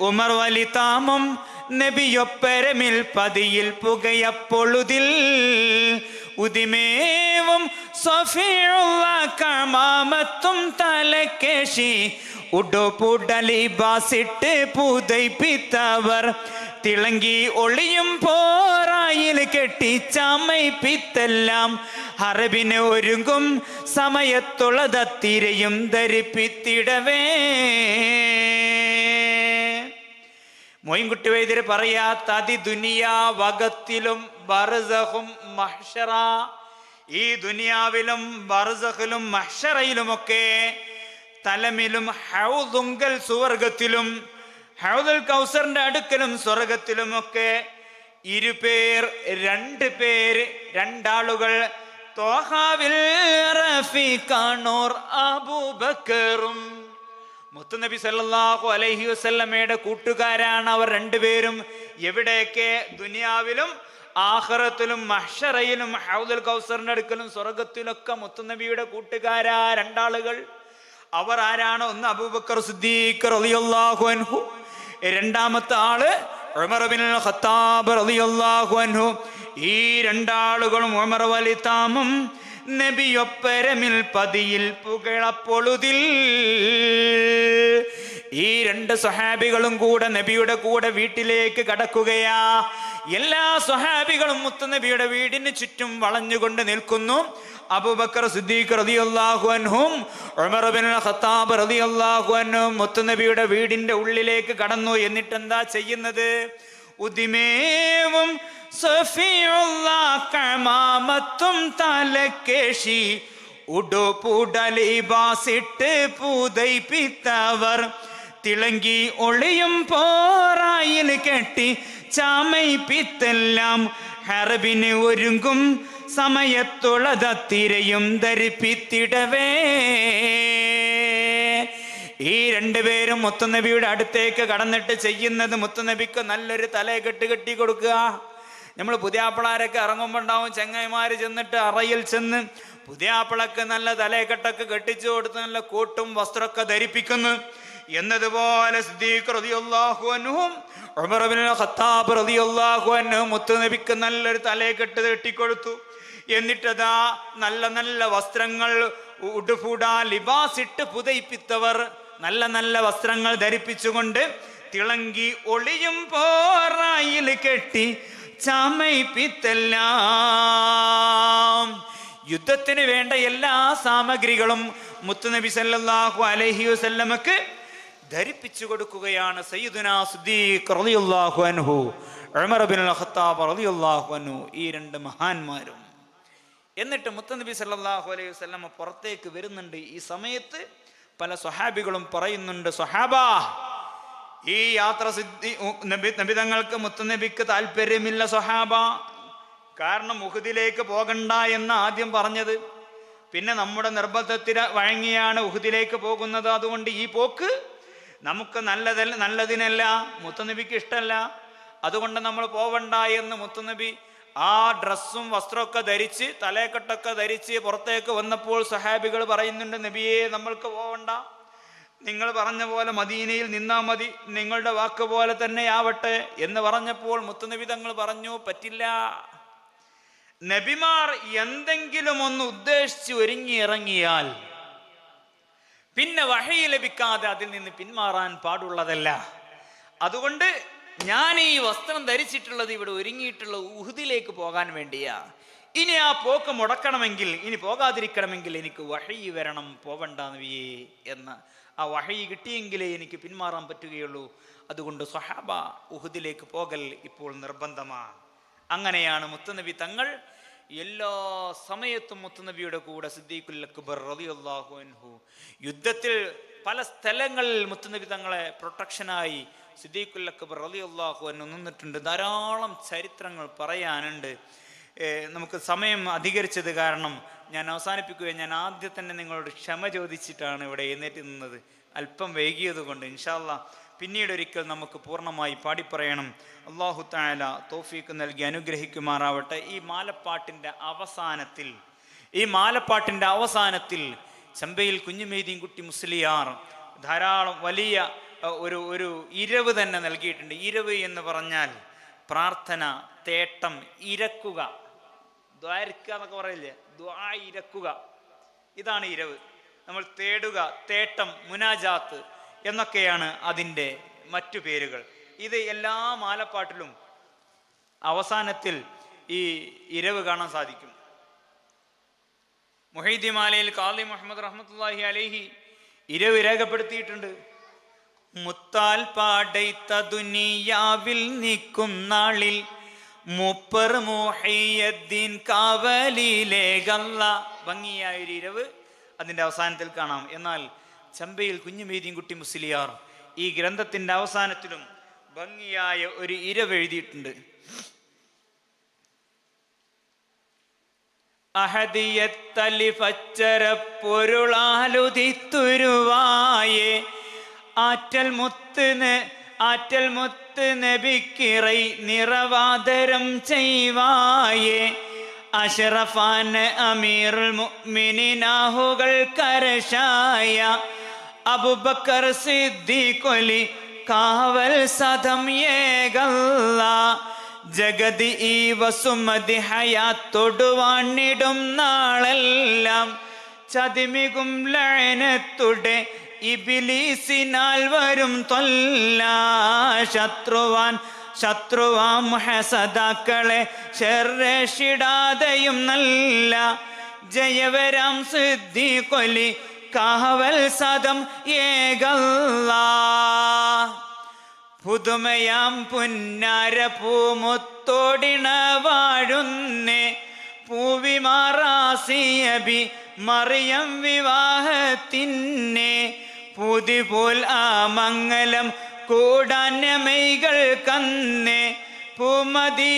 ഉമർ വലിതാമും നബിയൊപ്പരമിൽ പതിയിൽ പുകയപ്പൊഴുതിൽ ഉദിമേവും സഫീഉള്ള കമാമത്തും തലക്കേശി ഉടുപുടലിബാസിട്ട് പുതൈപ്പിത്തവർ. തിളങ്ങി ഒളിയും പോറായിൽ കെട്ടിച്ചമൈപ്പിത്തെല്ലാം ഹറബിന് ഒരുങ്ങും സമയത്തുള്ളതത്തിരയും ധരിപ്പിത്തിടവേ. മോയിൻകുട്ടി വൈദ്യർ പറയാത്ത അതിദുനിയാവകത്തിലും ബർസഖും മഹ്ശറ, ഈ ദുനിയാവിലും ബർസഖിലും മഹ്ശറയിലുമൊക്കെ, തലമിലും ഹൗദുങ്കൽ സുവർഗത്തിലും ഹൗദുൽ കൗസറിന്റെ അടുക്കലും സ്വർഗത്തിലുമൊക്കെ ഇരുപേർ, രണ്ടാളുകൾ ത്വഹാവിൽ റഫീഖാണോർ അബൂബക്കറും. മുത്തുനബി സല്ലല്ലാഹു അലൈഹി വസല്ലമയുടെ കൂട്ടുകാരാണ് അവർ രണ്ടുപേരും. എവിടെയൊക്കെ? ദുനിയാവിലും ആഖിറത്തിലും മഹ്ശറയിലും ഹൗദുൽ കൗസറിന്റെ അടുക്കലും സ്വർഗത്തിലൊക്കെ മുത്തുനബിയുടെ കൂട്ടുകാരാ രണ്ടാളുകൾ. അവർ ആരാണ്? ഒന്ന് അബൂബക്കർ സിദ്ദീഖ് റളിയല്ലാഹു അൻഹു, രണ്ടാമത്തെ ആള് ഉമർ ഇബ്നുൽ ഖത്താബ് റളിയല്ലാഹു അൻഹു. ഈ രണ്ടാളുകളും ഉമർ വലിതാമും നബിയൊപ്പരമിൽ പതിയിൽ പുകഴപ്പൊഴുതിൽ. ഈ രണ്ട് സ്വഹാബികളും കൂടെ നബിയുടെ കൂടെ വീട്ടിലേക്ക് കടക്കുകയാ. എല്ലാ സ്വഹാബികളും മുത്തുനബിയുടെ വീടിന് ചുറ്റും വളഞ്ഞുകൊണ്ട് നിൽക്കുന്നു. അബൂബക്കർ സിദ്ദീഖ് റളിയല്ലാഹു അൻഹും ഉമർ ഇബ്നുൽ ഖത്താബ് റളിയല്ലാഹു അൻഹും മുത്തുനബിയുടെ വീടിന്റെ ഉള്ളിലേക്ക് കടന്നു. എന്നിട്ട് എന്താ ചെയ്യുന്നത്? ഉദിമേവും സഫീഉള്ള കമാമത്തും തലക്കേശി ഉടുപുടലിബാസിട്ട് പുതൈപ്പിത്തവർ. തിളങ്ങി ഒളിയും പോറായിൽ കെട്ടി ചമൈപ്പിത്തെല്ലാം ഹറബിന് ഒരുങ്ങും സമയത്തുള്ളതത്തിരയും ധരിപ്പിത്തിടവേ. ഈ രണ്ടുപേരും മുത്തുനബിയുടെ അടുത്തേക്ക് കടന്നിട്ട് ചെയ്യുന്നത്, മുത്തുനബിക്ക് നല്ലൊരു തലയെക്കെട്ട് കെട്ടി കൊടുക്കുക. നമ്മൾ പുതിയാപ്പിളാരൊക്കെ ഇറങ്ങുമ്പോൾ ഉണ്ടാവും ചെങ്ങായിമാർ ചെന്നിട്ട് അറയിൽ ചെന്ന് പുതിയാപ്പിളക്ക് നല്ല തലയെക്കെട്ടൊക്കെ കെട്ടിച്ചു കൊടുത്ത് നല്ല കോട്ടും വസ്ത്രമൊക്കെ ധരിപ്പിക്കുന്നു. എന്നതുപോലെ സിദ്ദീഖ് റളിയല്ലാഹു അൻഹും ഉമർ ഇബ്നുൽ ഖത്താബ് റളിയല്ലാഹു അൻഹു മുത്തുനബിക്ക് നല്ലൊരു തലയെക്കെട്ട് കെട്ടിക്കൊടുത്തു. എന്നിട്ടതാ നല്ല നല്ല വസ്ത്രങ്ങൾ ഉടുഫൂടാ ലിബാസ് ഇട്ട് പുതയിപ്പിത്തവർ നല്ല നല്ല വസ്ത്രങ്ങൾ ധരിപ്പിച്ചുകൊണ്ട് തിളങ്ങി ഒളിയും പോറായിൽ കെട്ടി ചമയിപ്പിത്തെല്ലാം യുദ്ധത്തിന് വേണ്ട എല്ലാ സാമഗ്രികളും മുത്തുനബി സല്ലല്ലാഹു അലൈഹി വസല്ലമക്ക് ധരിപ്പിച്ചു കൊടുക്കുകയാണ് സയ്യിദുനാ സിദ്ദീഖ് റളിയല്ലാഹു അൻഹു, ഉമർ ഇബ്നുൽ ഖത്താബ് റളിയല്ലാഹു അൻഹു, ഈ രണ്ട് മഹാന്മാരും. എന്നിട്ട് മുത്തുനബി സല്ലല്ലാഹു അലൈഹി വസല്ലമ പുറത്തേക്ക് വരുന്നുണ്ട്. ഈ സമയത്ത് പല സ്വഹാബികളും പറയുന്നുണ്ട്, സ്വഹാബാ, ഈ യാത്ര നബി തങ്ങൾക്ക് മുത്തുനബിക്ക് താല്പര്യമില്ല സ്വഹാബ. കാരണം ഉഹുദിലേക്ക് പോകണ്ട എന്ന് ആദ്യം പറഞ്ഞത്, പിന്നെ നമ്മുടെ നിർബന്ധത്തിന് വഴങ്ങിയാണ് ഉഹുദിലേക്ക് പോകുന്നത്. അതുകൊണ്ട് ഈ പോക്ക് നമുക്ക് നല്ലതിനല്ല, മുത്തുനബിക്ക് ഇഷ്ടമല്ല, അതുകൊണ്ട് നമ്മൾ പോവണ്ട എന്ന് മുത്തുനബി ആ ഡ്രസ്സും വസ്ത്രമൊക്കെ ധരിച്ച് തലയെക്കെട്ടൊക്കെ ധരിച്ച് പുറത്തേക്ക് വന്നപ്പോൾ സഹാബികൾ പറയുന്നുണ്ട്, നബിയെ നമ്മൾക്ക് പോവണ്ട, നിങ്ങൾ പറഞ്ഞ പോലെ മദീനയിൽ നിന്നാ മതി, നിങ്ങളുടെ വാക്ക് പോലെ തന്നെ ആവട്ടെ എന്ന് പറഞ്ഞപ്പോൾ മുത്തുനബി തങ്ങൾ പറഞ്ഞു, പറ്റില്ല. നബിമാർ എന്തെങ്കിലും ഒന്ന് ഉദ്ദേശിച്ച് ഒരുങ്ങി ഇറങ്ങിയാൽ പിന്നെ വഹയി ലഭിക്കാതെ അതിൽ നിന്ന് പിന്മാറാൻ പാടുള്ളതല്ല. അതുകൊണ്ട് ഞാൻ ഈ വസ്ത്രം ധരിച്ചിട്ടുള്ളത്, ഇവിടെ ഒരുങ്ങിയിട്ടുള്ള ഉഹുദിലേക്ക് പോകാൻ വേണ്ടിയാ. ഇനി ആ പോക്ക് മുടക്കണമെങ്കിൽ, ഇനി പോകാതിരിക്കണമെങ്കിൽ എനിക്ക് വഹയി വരണം, പോവണ്ട നബിയേ എന്ന്. ആ വഹയി കിട്ടിയെങ്കിലേ എനിക്ക് പിന്മാറാൻ പറ്റുകയുള്ളൂ. അതുകൊണ്ട് സ്വഹാബ, ഉഹുദിലേക്ക് പോകൽ ഇപ്പോൾ നിർബന്ധമാണ്. അങ്ങനെയാണ് മുത്തുനബി തങ്ങൾ എല്ലാ സമയത്തും മുത്തുനബിയുടെ കൂടെ സിദ്ദീഖുൽ അക്ബർ റളിയല്ലാഹു അൻഹു യുദ്ധത്തിൽ പല സ്ഥലങ്ങളിൽ മുത്തുനബി തങ്ങളെ പ്രൊട്ടക്ഷനായി സിദ്ദീഖുൽ അക്ബർ റളിയല്ലാഹു അൻഹു നിന്നിട്ടുണ്ട്. ധാരാളം ചരിത്രങ്ങൾ പറയാനുണ്ട്. നമുക്ക് സമയം അധികരിച്ചത് കാരണം ഞാൻ അവസാനിപ്പിക്കുകയും, ഞാൻ ആദ്യം തന്നെ നിങ്ങളോട് ക്ഷമ ചോദിച്ചിട്ടാണ് ഇവിടെ എഴുന്നേറ്റ് നിന്നത്, അല്പം വൈകിയത് കൊണ്ട്. ഇൻഷാ അല്ലാഹ് പിന്നീടൊരിക്കൽ നമുക്ക് പൂർണ്ണമായി പാടിപ്പറയണം. അല്ലാഹു തആല തൗഫീഖ് നൽകി അനുഗ്രഹിക്കുമാറാവട്ടെ. ഈ മാലപ്പാട്ടിൻ്റെ അവസാനത്തിൽ ചമ്പയിൽ കുഞ്ഞുമേദീൻ കുട്ടി മുസ്ലിയാർ ധാരാളം വലിയ ഒരു ഇരവ് തന്നെ നൽകിയിട്ടുണ്ട്. ഇരവ് എന്ന് പറഞ്ഞാൽ പ്രാർത്ഥന, തേട്ടം, ഇരക്കുക, ദ്വാരിക്കുക എന്നൊക്കെ പറയില്ലേ, ദ്വാ ഇരക്കുക, ഇതാണ് ഇരവ്. നമ്മൾ തേടുക, തേട്ടം, മുനാജാത്ത് എന്നൊക്കെയാണ് അതിൻ്റെ മറ്റു പേരുകൾ. ഇത് എല്ലാ മാലപ്പാട്ടിലും അവസാനത്തിൽ ഈ ഇരവ് കാണാൻ സാധിക്കും. മുഹൈദ്ദീൻ മാലയിൽ ഖാദി മുഹമ്മദ് റഹ്മത്തുള്ളാഹി അലൈഹി ഇരവ് രേഖപ്പെടുത്തിയിട്ടുണ്ട്. മുത്താൽ പാടൈത്ത ദുനിയാവിൽ നിൽക്കും നാളിൽ മുപ്പർ മുഹയ്യദ്ദീൻ കാവലിലേകല്ല. ഭംഗിയായൊരു ഇരവ് അതിൻ്റെ അവസാനത്തിൽ കാണാം. എന്നാൽ ചമ്പയിൽ കുഞ്ഞുമേദീൻ കുട്ടി മുസ്ലിയാർ ഈ ഗ്രന്ഥത്തിൻ്റെ അവസാനത്തിലും ഭംഗിയായ ഒരു ഇരവ് എഴുതിയിട്ടുണ്ട്. അഹദിയത്തലിഫച്ചര പൊരുളാലുതിത്തുരുവായേ ആറ്റൽ മുത്ത് നബിക്കിറൈ നിറവാദരം ചെയ്വായേ അഷ്റഫാൻ അമീറുൽ മുഅ്മിനീനാഹുകൾ കരശായ അബൂബക്കർ സിദ്ദീഖൊലി കാവൽ സദം ഏകല്ല ജഗതി ഈ വസുമതി ഹയാത്തൊടുവാണിടും നാളെല്ലാം ചതിമികും ലഅനത്തുടെ ഇബ്ലീസിനാൽ വരും തൊല്ല ശത്രുവാം ഹസദാക്കളെ ശർഷിടാതെയും നല്ല ജയവരാം സിദ്ദീഖൊലി കാവൽ സദം ഏകല്ല പുതുമയാം പുന്നാര പൂമുത്തോടിണ വാഴുന്നേ പൂവിമാറാസിയബി മറിയം വിവാഹത്തിന്നെ പുതിപോൽ ആ മംഗലം കൂടാന്യമൈകൾ കന്നേ പൂമതി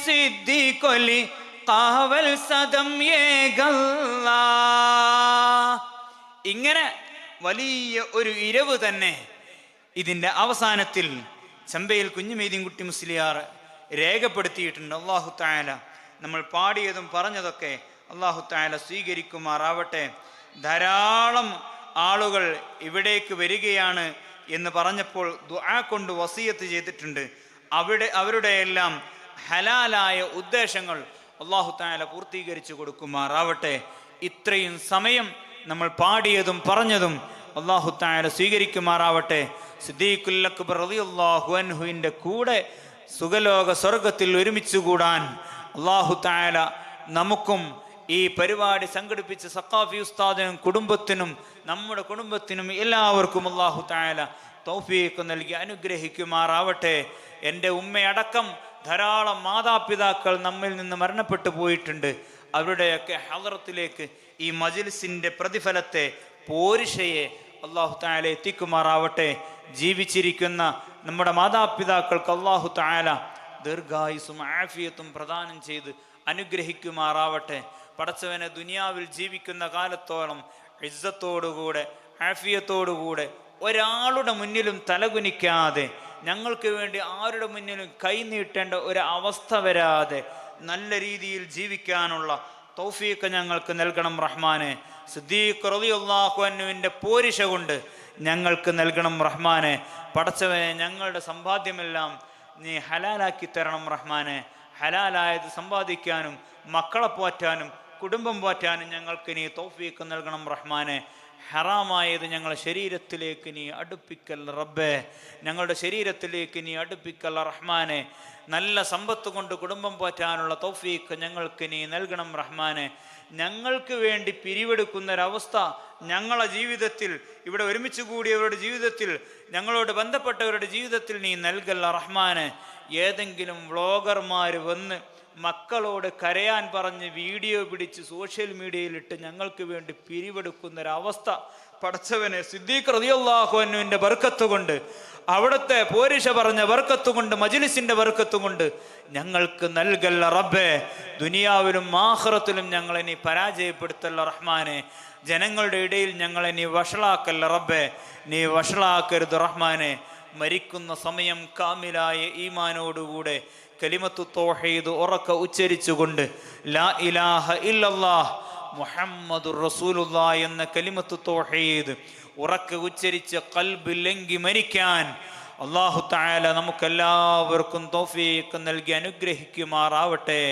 സിദ്ദീഖൊലി കാവൽ സദം ഏകല്ല. ഇങ്ങനെ വലിയ ഒരു ഇരവ് തന്നെ ഇതിൻ്റെ അവസാനത്തിൽ ചമ്പയിൽ കുഞ്ഞുമീതിൻകുട്ടി മുസ്ലിയാർ രേഖപ്പെടുത്തിയിട്ടുണ്ട്. അല്ലാഹു തആല നമ്മൾ പാടിയതും പറഞ്ഞതൊക്കെ അല്ലാഹു തആല സ്വീകരിക്കുമാറാവട്ടെ. ധാരാളം ആളുകൾ ഇവിടേക്ക് വരികയാണ് എന്ന് പറഞ്ഞപ്പോൾ ദുആ കൊണ്ട് വസിയത്ത് ചെയ്തിട്ടുണ്ട്. അവരുടെ എല്ലാം ഹലാലായ ഉദ്ദേശങ്ങൾ അല്ലാഹു തആല പൂർത്തീകരിച്ചു കൊടുക്കുമാറാവട്ടെ. ഇത്രയും സമയം നമ്മൾ പാടിയതും പറഞ്ഞതും അല്ലാഹു തആല സ്വീകരിക്കുമാറാവട്ടെ. സിദ്ദീഖുൽ അക്ബർ റളിയല്ലാഹു അൻഹുവിൻ്റെ കൂടെ സുഖലോക സ്വർഗത്തിൽ ഒരുമിച്ച് കൂടാൻ അല്ലാഹു തആല നമുക്കും ഈ പരിപാടി സംഘടിപ്പിച്ച സഖാഫി ഉസ്താദിനും കുടുംബത്തിനും നമ്മുടെ കുടുംബത്തിനും എല്ലാവർക്കും അല്ലാഹു തആല തൗഫീഖ് നൽകി അനുഗ്രഹിക്കുമാറാവട്ടെ. എൻ്റെ ഉമ്മയടക്കം ധാരാളം മാതാപിതാക്കൾ നമ്മിൽ നിന്ന് മരണപ്പെട്ടു പോയിട്ടുണ്ട്. അവരുടെയൊക്കെ ഹളറത്തിലേക്ക് ഈ മജ്ലിസിൻ്റെ പ്രതിഫലത്തെ പോരിഷയെ അല്ലാഹു തആല എത്തിക്കുമാറാവട്ടെ. ജീവിച്ചിരിക്കുന്ന നമ്മുടെ മാതാപിതാക്കൾക്ക് അല്ലാഹു തആല ദീർഘായുസ്സും ആഫിയത്തും പ്രദാനം ചെയ്ത് അനുഗ്രഹിക്കുമാറാവട്ടെ. പടച്ചവനെ ദുനിയാവിൽ ജീവിക്കുന്ന കാലത്തോളം ഇസ്സത്തോടുകൂടെ ആഫിയത്തോടുകൂടെ ഒരാളുടെ മുന്നിലും തലകുനിക്കാതെ ഞങ്ങൾക്ക് വേണ്ടി ആരുടെ മുന്നിലും കൈനീട്ടേണ്ട ഒരു അവസ്ഥ വരാതെ നല്ല രീതിയിൽ ജീവിക്കാനുള്ള തൗഫീഖ് ഞങ്ങൾക്ക് നൽകണം റഹ്മാനെ. സിദ്ദീഖ് റളിയല്ലാഹു അൻഹുവിൻ്റെ പോരിശ കൊണ്ട് ഞങ്ങൾക്ക് നൽകണം റഹ്മാനെ. പടച്ചവനെ ഞങ്ങളുടെ സമ്പാദ്യമെല്ലാം നീ ഹലാലാക്കി തരണം റഹ്മാനെ. ഹലാലായത് സമ്പാദിക്കാനും മക്കളെ പോറ്റാനും കുടുംബം പോറ്റാനും ഞങ്ങൾക്ക് നീ തൗഫീഖ് നൽകണം റഹ്മാനെ. ഹറാമായത് ഞങ്ങളുടെ ശരീരത്തിലേക്ക് നീ അടുപ്പിക്കൽ റബ്ബേ. ഞങ്ങളുടെ ശരീരത്തിലേക്ക് നീ അടുപ്പിക്കൽ റഹ്മാനെ. നല്ല സമ്പത്ത് കൊണ്ട് കുടുംബം പോറ്റാനുള്ള തൗഫീഖ് ഞങ്ങൾക്ക് നീ നൽകണം റഹ്മാനെ. ഞങ്ങൾക്ക് വേണ്ടി പിരിവെടുക്കുന്നൊരവസ്ഥ ഞങ്ങളുടെ ജീവിതത്തിൽ, ഇവിടെ ഒരുമിച്ച് കൂടിയവരുടെ ജീവിതത്തിൽ, ഞങ്ങളോട് ബന്ധപ്പെട്ടവരുടെ ജീവിതത്തിൽ നീ നൽകല്ല റഹ്മാനെ. ഏതെങ്കിലും വ്ളോഗർമാർ വന്ന് മക്കളോട് കരയാൻ പറഞ്ഞ് വീഡിയോ പിടിച്ച് സോഷ്യൽ മീഡിയയിലിട്ട് ഞങ്ങൾക്ക് വേണ്ടി പിരിവെടുക്കുന്നൊരവസ്ഥ പടച്ചവനെ സിദ്ദീഖ് റളിയല്ലാഹു അൻഹുവിൻ്റെ ബർക്കത്ത് കൊണ്ട്, അവിടുത്തെ പോരിഷ പറഞ്ഞ ബർക്കത്ത് കൊണ്ട്, മജ്ലിസിൻ്റെ ബർക്കത്ത് കൊണ്ട് ഞങ്ങൾക്ക് നൽകല്ല റബ്ബേ. ദുനിയാവിലും ആഖിറത്തിലും ഞങ്ങളെ നീ പരാജയപ്പെടുത്തല്ല റഹ്മാനെ. ജനങ്ങളുടെ ഇടയിൽ ഞങ്ങളെ നീ വഷളാക്കല്ല റബ്ബേ. നീ വഷളാക്കരുത് റഹ്മാനെ. മരിക്കുന്ന സമയം കാമിലായ ഈമാനോടുകൂടെ കലിമത്തു തൗഹീദ് ഉറക്കെ ഉച്ചരിച്ചുകൊണ്ട് ലാ ഇലാഹ ഇല്ലല്ലാഹ് മുഹമ്മദുർ റസൂലുള്ളാഹ് എന്ന കലിമത്തു തൗഹീദ് ഉറക്കെ ഉച്ചരിച്ച് ഖൽബ് ലംഘി മരിക്കാൻ അല്ലാഹു തആല നമുക്കെല്ലാവർക്കും തൗഫീഖ് നൽകി അനുഗ്രഹിക്കുമാറാവട്ടെ.